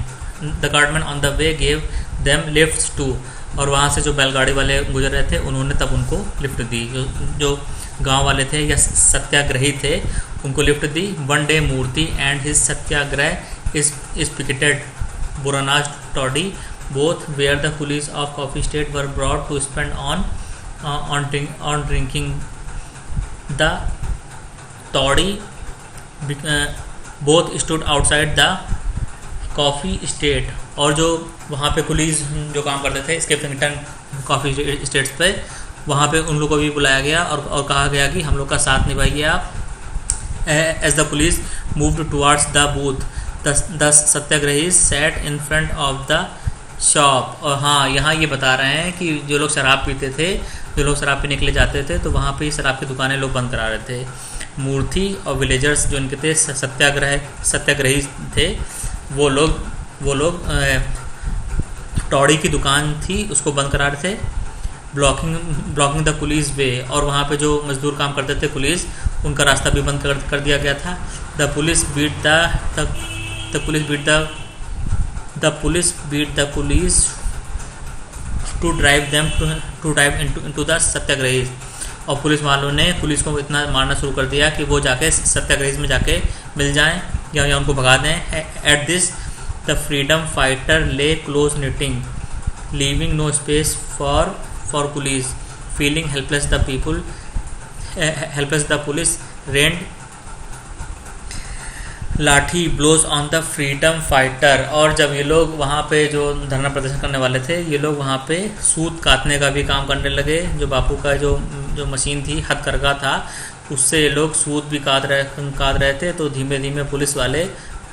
on the way gave them lifts too. और वहाँ से जो बैलगाड़ी वाले गुजर रहे थे उन्होंने तब उनको लिफ्ट दी। जो गांव वाले थे या सत्याग्रही थे उनको लिफ्ट दी। One day Moorthy and his satyagraha is picketed Boranna's toddy both where the police of coffee state were brought to spend on drinking the toddy. Both stood outside the coffee state और जो वहाँ पे पुलिस जो काम करते थे स्केफिंगटन कॉफ़ी स्टेट्स पे, वहाँ पे उन लोगों को भी बुलाया गया और कहा गया कि हम लोग का साथ निभाइए आप। As the police moved towards the booth, the satyagrahi sat in front of the shop. और हाँ, यहाँ ये बता रहे हैं कि जो लोग शराब पीते थे, जो लोग शराब पीने के लिए जाते थे, तो वहाँ पे शराब की दुकानें लोग बंद करा रहे थे। मूर्ति और विलेजर्स जो इनके थे सत्याग्रही थे, वो लोग टॉडी की दुकान थी उसको बंद करा रहे थे, ब्लॉकिंग द पुलिस वे। और वहाँ पे जो मजदूर काम करते थे पुलिस, उनका रास्ता भी बंद कर दिया गया था। The police beat the police to drive into the satyagrahi. और पुलिस वालों ने पुलिस को इतना मारना शुरू कर दिया कि वो जाके सत्याग्रही में जाके मिल जाएं या उनको भगा दें। At this the freedom fighter lay close knitting, leaving no space for police, feeling helpless the police rained lathi blows on the freedom fighter. और जब ये लोग वहाँ पे जो धरना प्रदर्शन करने वाले थे, ये लोग वहाँ पे सूत काटने का भी काम करने लगे। जो बापू का जो मशीन थी, हथकरघा था, उससे ये लोग सूत भी काट रहे थे। तो धीमे धीमे पुलिस वाले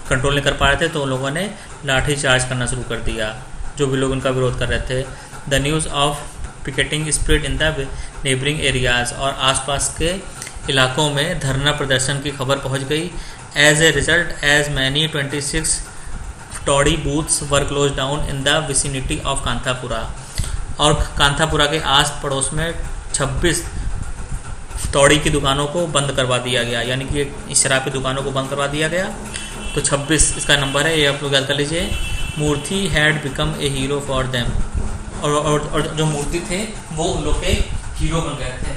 कंट्रोल नहीं कर पा रहे थे, तो उन लोगों ने लाठी चार्ज करना शुरू कर दिया, जो भी लोग उनका विरोध कर रहे थे। The news of picketing spread in the neighbouring areas. और आसपास के इलाकों में धरना प्रदर्शन की खबर पहुँच गई। As a result, as many 26 Tory booths were closed down in the vicinity of Kanthapura. और कांथापुरा के आस पड़ोस में 26 टॉडी की दुकानों को बंद करवा दिया गया, यानी कि शराब की दुकानों को बंद करवा दिया गया। तो 26 इसका नंबर है, ये आप लोग याद कर लीजिए। Moorthy had become a hero for them. और जो मूर्ति थे वो उन लोग के हीरो बन गए थे।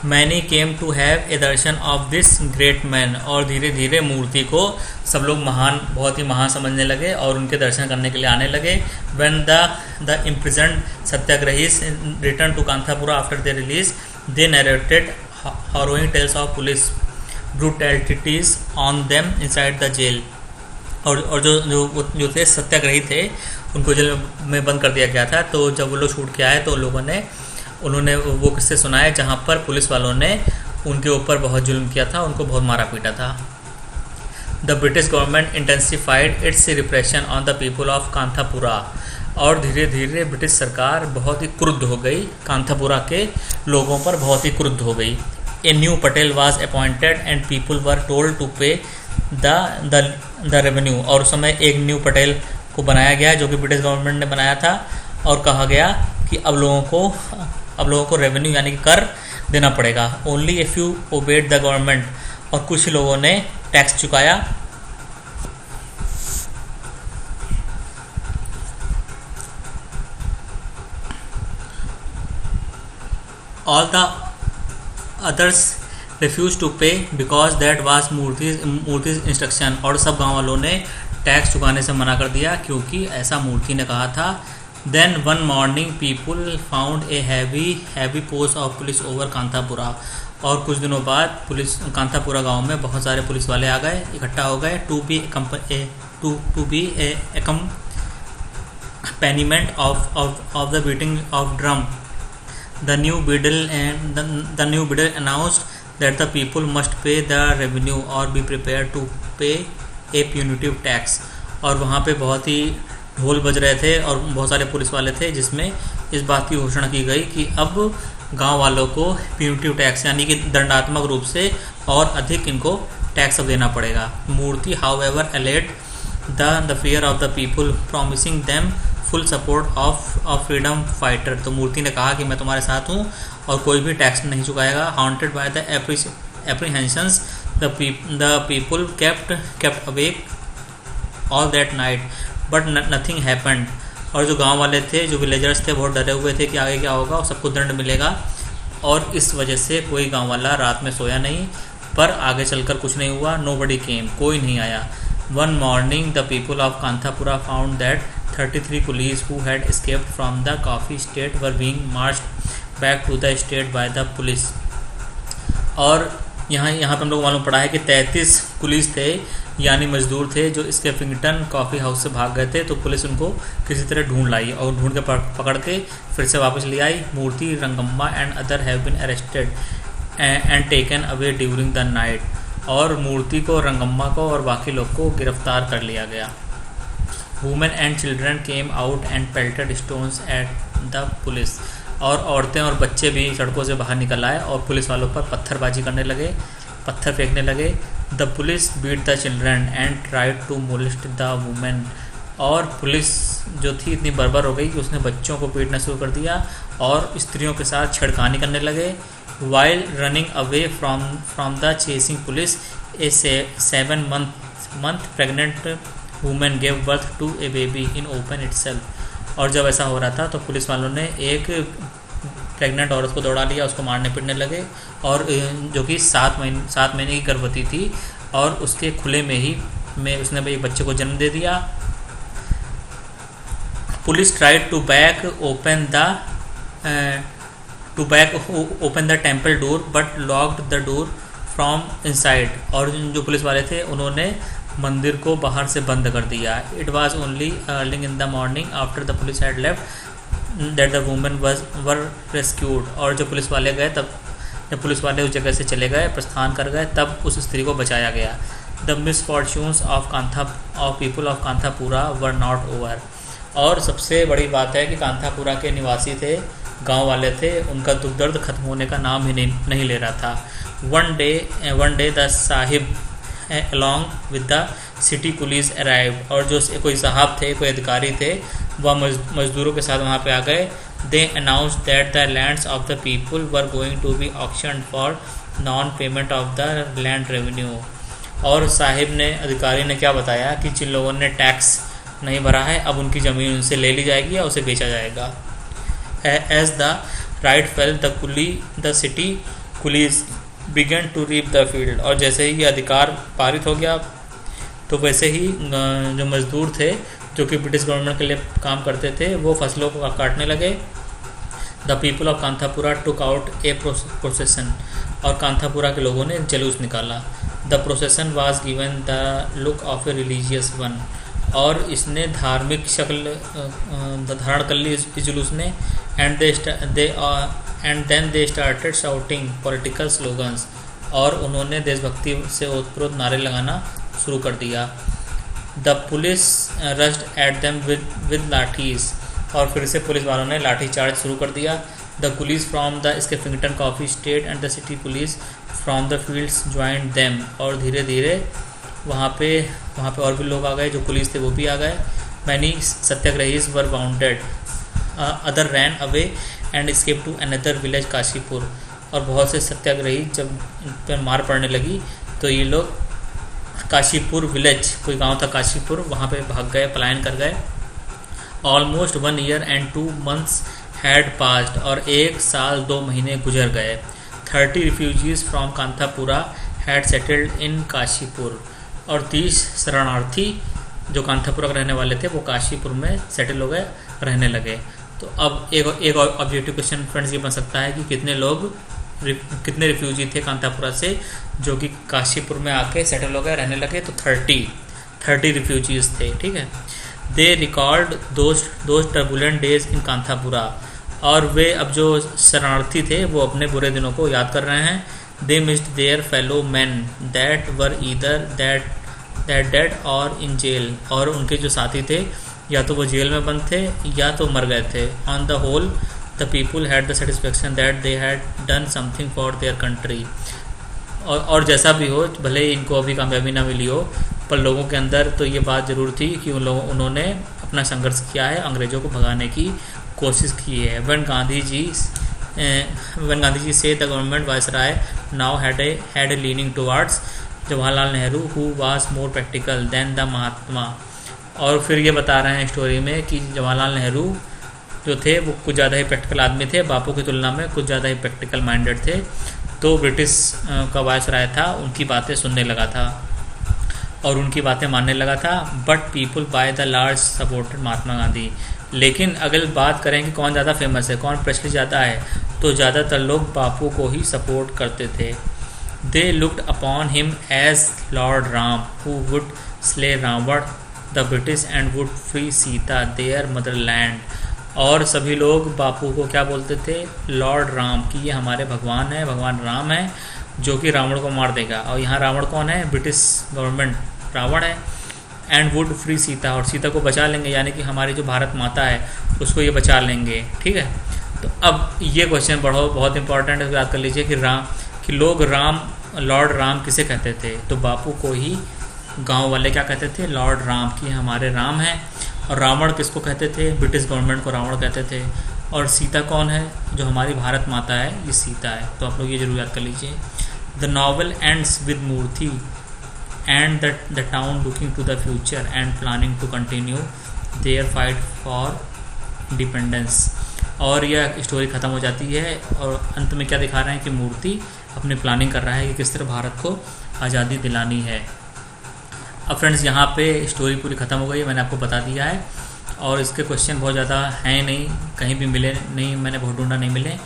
Many came to have a darshan of this great man. और धीरे धीरे मूर्ति को सब लोग बहुत ही महान समझने लगे और उनके दर्शन करने के लिए आने लगे। When the imprisoned satyagrahis return to Kanthapura after their release, they narrated harrowing tales of police brutalities on them inside the jail. और जो थे सत्याग्रही थे, उनको जेल में बंद कर दिया गया था। तो जब वो लोग छूट के आए तो उन्होंने वो किस्से सुनाए जहाँ पर पुलिस वालों ने उनके ऊपर बहुत जुल्म किया था, उनको बहुत मारा पीटा था। The British government intensified it's repression on the people of Kanthapura. और धीरे धीरे ब्रिटिश सरकार बहुत ही क्रुद्ध हो गई, कांथापुरा के लोगों पर बहुत ही क्रुद्ध हो गई। A new Patel was appointed and people were told to pay the revenue. और उस समय एक न्यू पटेल को बनाया गया, जो कि ब्रिटिश गवर्नमेंट ने बनाया था, और कहा गया कि अब लोगों को रेवेन्यू यानी कि कर देना पड़ेगा। Only if you obeyed the government. और कुछ लोगों ने टैक्स चुकाया। All the others refuse to pay because that was Moorthy's instruction. और सब गांव वालों ने टैक्स चुकाने से मना कर दिया, क्योंकि ऐसा मूर्ति ने कहा था। Then one morning people found a heavy force of police over Kanthapura. और कुछ दिनों बाद पुलिस कांथापुरा गांव में बहुत सारे पुलिस वाले आ गए, इकट्ठा हो गए। To be accompaniment of the beating of drum। The new bidder announced that the people must pay the revenue or be prepared to pay a punitive tax। और वहाँ पे बहुत ही ढोल बज रहे थे और बहुत सारे पुलिस वाले थे, जिसमें इस बात की घोषणा की गई कि अब गांव वालों को प्यूनिटिव टैक्स यानी कि दंडात्मक रूप से और अधिक इनको टैक्स अब देना पड़ेगा। Moorthy however allayed the fear of the people promising them full support of freedom fighter. तो मूर्ति ने कहा कि मैं तुम्हारे साथ हूँ और कोई भी टैक्स नहीं चुकाएगा। Haunted by the apprehensions the people kept awake all that night but nothing happened. और जो गांव वाले थे, जो विलेजर्स थे, बहुत डरे हुए थे कि आगे क्या होगा और सबको दंड मिलेगा। और इस वजह से कोई गांव वाला रात में सोया नहीं, पर आगे चलकर कुछ नहीं हुआ। नोबडी केम, कोई नहीं आया। One morning the people of Kanthapura found that 33 police who had escaped from the coffee estate were being marched back to the estate by the police. और यहाँ पर हम लोग मालूम पड़ा है कि 33 पुलिस थे यानी मजदूर थे जो स्कैफिंगटन कॉफ़ी हाउस से भाग गए थे। तो पुलिस उनको किसी तरह ढूंढ लाई और ढूंढ के पकड़ के फिर से वापस ले आई। Moorthy, Rangamma and other have been arrested and taken away during the night. और मूर्ति को, रंगम्मा को और बाकी लोग को गिरफ्तार कर लिया गया। Women and children came out and pelted stones at the police. और औरतें और बच्चे भी सड़कों से बाहर निकल आए और पुलिस वालों पर पत्थरबाजी करने लगे, पत्थर फेंकने लगे। The police beat the children and tried to molest the women. और पुलिस जो थी इतनी बर्बर हो गई कि उसने बच्चों को पीटना शुरू कर दिया और स्त्रियों के साथ छेड़खानी करने लगे। While running away from the chasing police, a 7 month pregnant women gave birth to a baby in open itself. और जब ऐसा हो रहा था तो पुलिस वालों ने एक प्रेग्नेंट औरत को दौड़ा लिया, उसको मारने पीटने लगे। और जो कि 7 महीने की गर्भवती थी और उसके खुले में उसने एक बच्चे को जन्म दे दिया। Police tried to break open the temple door but locked the door from inside. और जो पुलिस वाले थे उन्होंने मंदिर को बाहर से बंद कर दिया। It was only early in the morning after the police had left that the women were rescued. और जब पुलिस वाले उस जगह से चले गए, प्रस्थान कर गए, तब उस स्त्री को बचाया गया। The misfortunes of people of Kanthapura were not over. और सबसे बड़ी बात है कि कांथापुरा के निवासी थे, गांव वाले थे, उनका दुख दर्द खत्म होने का नाम ही नहीं ले रहा था। One day the Sahib along with the city police arrived। और जो कोई साहब थे, कोई अधिकारी थे, वह मजदूरों के साथ वहाँ पे आ गए। They announced that the lands of the people were going to be auctioned for non-payment of the land revenue। और अधिकारी ने क्या बताया कि जिन लोगों ने टैक्स नहीं भरा है अब उनकी ज़मीन उनसे ले ली जाएगी या उसे बेचा जाएगा। As the right fell, the city police began to reap the field. और जैसे ही ये अधिकार पारित हो गया तो वैसे ही जो मजदूर थे जो कि ब्रिटिश गवर्नमेंट के लिए काम करते थे वो फसलों को काटने लगे। The people of Kanthapura took out ए प्रोसेसन। और कांथापुरा के लोगों ने एक जुलूस निकाला। The प्रोसेसन was given the look of a religious one. और इसने धार्मिक शक्ल धारण कर ली इस जुलूस ने। And then they started shouting political slogans. और उन्होंने देशभक्ति से ओतप्रोत नारे लगाना शुरू कर दिया। The police rushed at them with lathis. और फिर से पुलिस वालों ने लाठी चार्ज शुरू कर दिया। The police from the Skeffington coffee estate and the city police from the fields joined them. और धीरे धीरे वहाँ पे और भी लोग आ गए, जो पुलिस थे वो भी आ गए। Many satyagrahis were bounded, other ran away and escape to another village Kashipur. और बहुत से सत्याग्रही जब इन पर मार पड़ने लगी तो ये लोग काशीपुर विलेज, कोई गांव था काशीपुर, वहाँ पे भाग गए, पलायन कर गए। Almost 1 year and 2 months had passed. और 1 साल 2 महीने गुजर गए। 30 refugees from Kanthapura had settled in Kashipur. और 30 शरणार्थी जो कांथापुरा के रहने वाले थे वो काशीपुर में सेटल हो गए, रहने लगे। तो अब एक ऑब्जेक्टिव क्वेश्चन फ्रेंड्स ये बन सकता है कि कितने रिफ्यूजी थे कांथापुरा से जो कि काशीपुर में आके सेटल हो गए, रहने लगे। तो 30 रिफ्यूजीज थे, ठीक है। They record those turbulent days in Kanthapura. और वे अब जो शरणार्थी थे वो अपने बुरे दिनों को याद कर रहे हैं। दे missed there fellow man that were either dead और इन जेल। और उनके जो साथी थे या तो वो जेल में बंद थे या तो मर गए थे। On the whole the people had the satisfaction that they had done something for their country. और जैसा भी हो, भले ही इनको अभी कामयाबी ना मिली हो, पर लोगों के अंदर तो ये बात ज़रूर थी कि उन्होंने अपना संघर्ष किया है, अंग्रेज़ों को भगाने की कोशिश की है। when गांधी जी से the government viceroy now had a leaning towards Jawaharlal Nehru who was more practical than the Mahatma. और फिर ये बता रहे हैं स्टोरी में कि जवाहरलाल नेहरू जो थे वो कुछ ज़्यादा ही प्रैक्टिकल आदमी थे, बापू की तुलना में कुछ ज़्यादा ही प्रैक्टिकल माइंडेड थे। तो ब्रिटिश का वायसराय था, उनकी बातें सुनने लगा था और उनकी बातें मानने लगा था। But people by the large supported Mahatma Gandhi. लेकिन अगर बात करें कि कौन ज़्यादा फेमस है, कौन प्रचलित ज़्यादा है, तो ज़्यादातर लोग बापू को ही सपोर्ट करते थे। They looked upon him as lord Ram who would slay Ravan the British and would free Sita their motherland. और सभी लोग बापू को क्या बोलते थे? लॉर्ड राम, कि ये हमारे भगवान है, भगवान राम है जो कि रावण को मार देगा। और यहाँ रावण कौन है? ब्रिटिश गवर्नमेंट रावण है। एंड वुड फ्री सीता, और सीता को बचा लेंगे, यानी कि हमारी जो भारत माता है उसको ये बचा लेंगे। ठीक है, तो अब ये क्वेश्चन बहुत इंपॉर्टेंट है, याद कर लीजिए कि लोग लॉर्ड राम किसे कहते थे? तो बापू को ही गांव वाले क्या कहते थे? लॉर्ड राम, कि हमारे राम हैं। और रावण किसको कहते थे? ब्रिटिश गवर्नमेंट को रावण कहते थे। और सीता कौन है? जो हमारी भारत माता है, ये सीता है। तो आप लोग ये जरूर याद कर लीजिए। The novel ends with Moorthy and the town looking to the future and planning to continue their fight for independence। और यह स्टोरी ख़त्म हो जाती है और अंत में क्या दिखा रहे हैं कि मूर्ति अपनी प्लानिंग कर रहा है कि किस तरह भारत को आज़ादी दिलानी है। अब फ्रेंड्स यहाँ पे स्टोरी पूरी ख़त्म हो गई, मैंने आपको बता दिया है। और इसके क्वेश्चन बहुत ज़्यादा हैं नहीं, कहीं भी मिले नहीं, मैंने बहुत ढूंढा, नहीं मिले।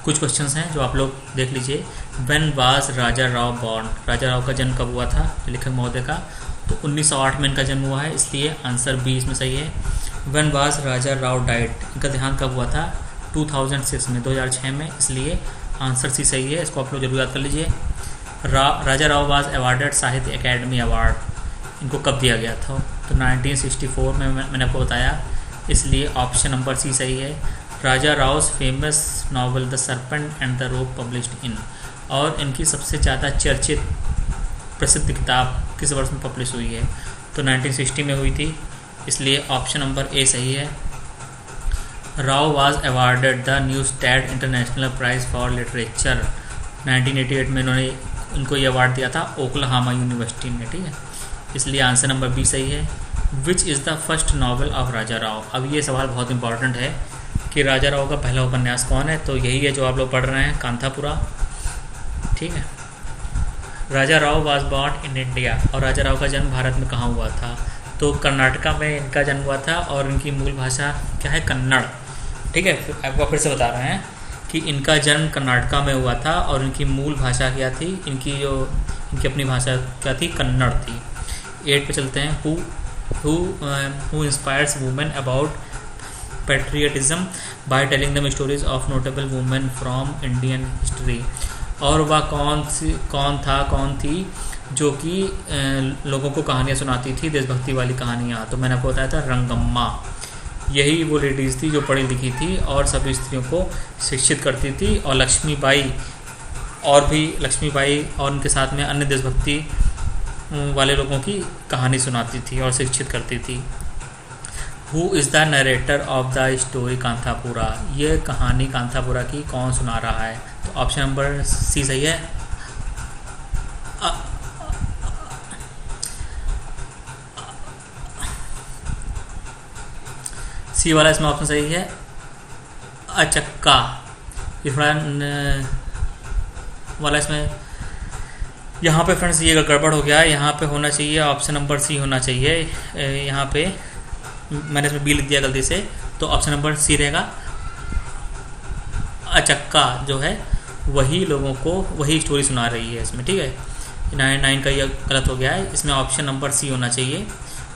कुछ क्वेश्चंस हैं जो आप लोग देख लीजिए। When was Raja Rao born? Raja Rao का जन्म कब हुआ था लेखक महोदय का? तो 1908 में इनका जन्म हुआ है, इसलिए आंसर बी इसमें सही है। When was Raja Rao died? इनका देहांत कब हुआ था? 2006 में, 2006 में, इसलिए आंसर सी सही है। इसको आप लोग जरूर याद कर लीजिए। राजा राव वाज अवार्डेड साहित्य अकेडमी अवार्ड, इनको कब दिया गया था? तो 1964 में, मैंने आपको बताया, इसलिए ऑप्शन नंबर सी सही है। Raja Rao famous novel the serpent and the rope published in, और इनकी सबसे ज़्यादा चर्चित प्रसिद्ध किताब किस वर्ष में पब्लिश हुई है? तो 1960 में हुई थी, इसलिए ऑप्शन नंबर ए सही है। Rao was awarded the Neustadt international price for literature, 1988 में इनको ये अवार्ड दिया था ओक्लाहोमा यूनिवर्सिटी में। ठीक है, इसलिए आंसर नंबर बी सही है। Which is the first novel of Raja Rao? अब ये सवाल बहुत इंपॉर्टेंट है कि राजा राव का पहला उपन्यास कौन है? तो यही है जो आप लोग पढ़ रहे हैं, कांथापुरा। ठीक है, Raja Rao was born in India, और राजा राव का जन्म भारत में कहाँ हुआ था? तो कर्नाटका में इनका जन्म हुआ था, और इनकी मूल भाषा क्या है? कन्नड़। ठीक है, आपको फिर से बता रहे हैं कि इनका जन्म कर्नाटका में हुआ था, और इनकी मूल भाषा क्या थी? इनकी अपनी भाषा क्या थी? कन्नड़ थी। 8 पे चलते हैं। Who inspires women about patriotism by telling दम stories of notable women from Indian history. और वह कौन थी जो कि लोगों को कहानियाँ सुनाती थी, देशभक्ति वाली कहानियाँ? तो मैंने आपको बताया था रंगम्मा। यही वो लेडीज़ थी जो पढ़ी लिखी थी और सभी स्त्रियों को शिक्षित करती थी। और लक्ष्मीबाई और उनके साथ में अन्य देशभक्ति वाले लोगों की कहानी सुनाती थी और शिक्षित करती थी। Who is the narrator of the story Kanthapura? ये कहानी कांथापुरा की कौन सुना रहा है? तो ऑप्शन नंबर सी सही है। सी वाला इसमें ऑप्शन सही है, अचक्का। ये थोड़ा वाला इसमें, यहाँ पे फ्रेंड्स ये गड़बड़ हो गया है। यहाँ पे होना चाहिए ऑप्शन नंबर सी होना चाहिए। यहाँ पे मैंने इसमें बी लिख दिया गलती से, तो ऑप्शन नंबर सी रहेगा। अचक्का जो है वही लोगों को वही स्टोरी सुना रही है इसमें। ठीक है, 9 का ये गलत हो गया है, इसमें ऑप्शन नंबर सी होना चाहिए।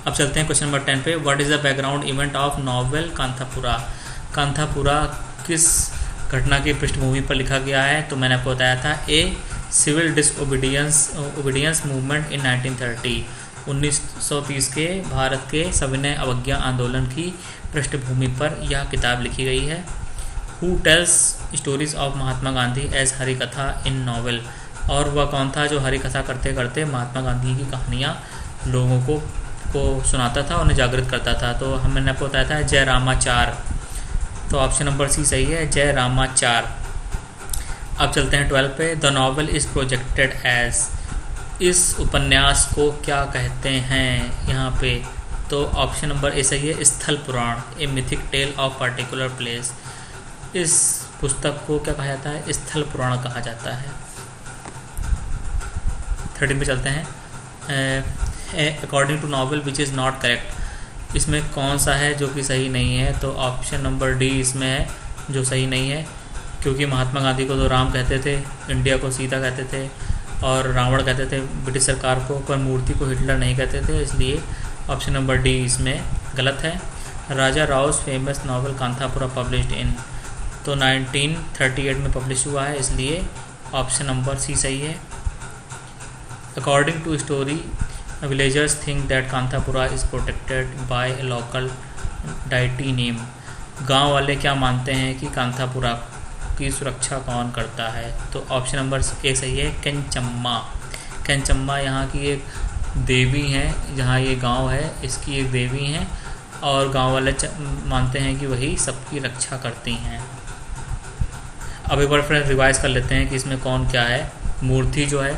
अब चलते हैं क्वेश्चन नंबर 10 पे। What is the background event of novel Kanthapura? Kanthapura किस घटना की पृष्ठभूमि पर लिखा गया है? तो मैंने आपको बताया था, a civil disobedience movement in 1930, 1930 के भारत के सविनय अवज्ञा आंदोलन की पृष्ठभूमि पर यह किताब लिखी गई है। Who tells stories of Mahatma Gandhi as Harikatha in novel? और वह कौन था जो हरिकथा करते करते महात्मा गांधी की कहानियाँ लोगों को सुनाता था, उन्हें जागृत करता था? तो मैंने आपको बताया था जयरामाचार। तो ऑप्शन नंबर सी सही है, जयरामाचार। अब चलते हैं 12 पे। The novel is projected as, इस उपन्यास को क्या कहते हैं यहाँ पे? तो ऑप्शन नंबर ए सही है, sthala purana, a mythic tale of particular place. इस पुस्तक को क्या कहा जाता है? स्थल पुराण कहा जाता है। 13 पे चलते हैं। According to novel which is not correct, इसमें कौन सा है जो कि सही नहीं है? तो ऑप्शन नंबर डी इसमें है जो सही नहीं है, क्योंकि महात्मा गांधी को तो राम कहते थे, इंडिया को सीता कहते थे, और रावण कहते थे ब्रिटिश सरकार को, पर मूर्ति को हिटलर नहीं कहते थे, इसलिए ऑप्शन नंबर डी इसमें गलत है। Raja Rao famous novel Kanthapura published in, तो 1938 में पब्लिश हुआ है, इसलिए ऑप्शन नंबर सी सही है। According to story villagers think that Kanthapura is protected by a local deity name, गांव वाले क्या मानते हैं कि कांथापुरा की सुरक्षा कौन करता है, तो ऑप्शन नंबर ए सही है, केंचम्मा। केंचम्मा यहाँ की एक देवी हैं, जहाँ ये गांव है इसकी एक देवी हैं और गांव वाले मानते हैं कि वही सबकी रक्षा करती हैं। अब एक बार फ्रेंड्स रिवाइज कर लेते हैं कि इसमें कौन क्या है। मूर्ति जो है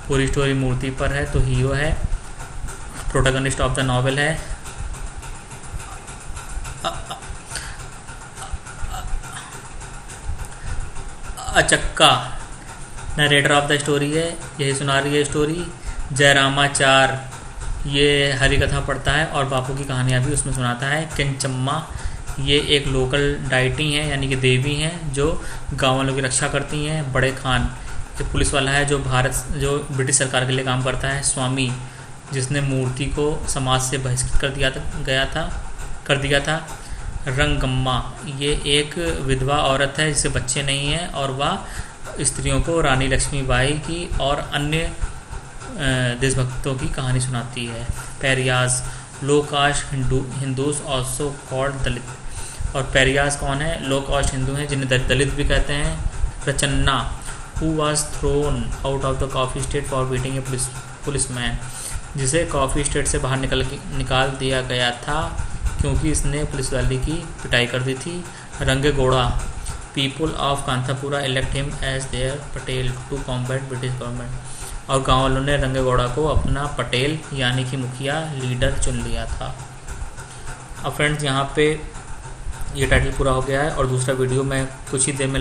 पूरी स्टोरी मूर्ति पर है, तो हीरो है, प्रोटैगनिस्ट ऑफ द नॉवेल है, Achakka narrator of the story है, यही सुना रही है स्टोरी। जयरामाचार ये हरी कथा पढ़ता है और बापू की कहानियाँ भी उसमें सुनाता है। केंचम्मा ये एक लोकल डाइटी हैं यानी कि देवी हैं जो गाँव वालों की रक्षा करती हैं। बड़े खान ये पुलिस वाला है जो ब्रिटिश सरकार के लिए काम करता है। स्वामी जिसने मूर्ति को समाज से बहिष्कृत कर दिया था। रंगम्मा ये एक विधवा औरत है जिसे बच्चे नहीं हैं और वह स्त्रियों को रानी लक्ष्मीबाई की और अन्य देशभक्तों की कहानी सुनाती है। पेरियाज लो कास्ट हिंदूज ऑल्सो कॉल्ड दलित, और पेरियाज कौन है? लो कास्ट हिंदू हैं जिन्हें दलित भी कहते हैं। Prachanna who was thrown out of the coffee estate for beating a policeman, जिसे कॉफ़ी स्टेट से बाहर निकाल दिया गया था क्योंकि इसने पुलिस वाले की पिटाई कर दी थी। Rangegowda people of Kanthapura elect him as their patel to combat British government, और गांव वालों ने रंगेगौड़ा को अपना पटेल यानी कि मुखिया लीडर चुन लिया था। अब फ्रेंड्स यहाँ पे ये टाइटल पूरा हो गया है और दूसरा वीडियो मैं कुछ ही देर में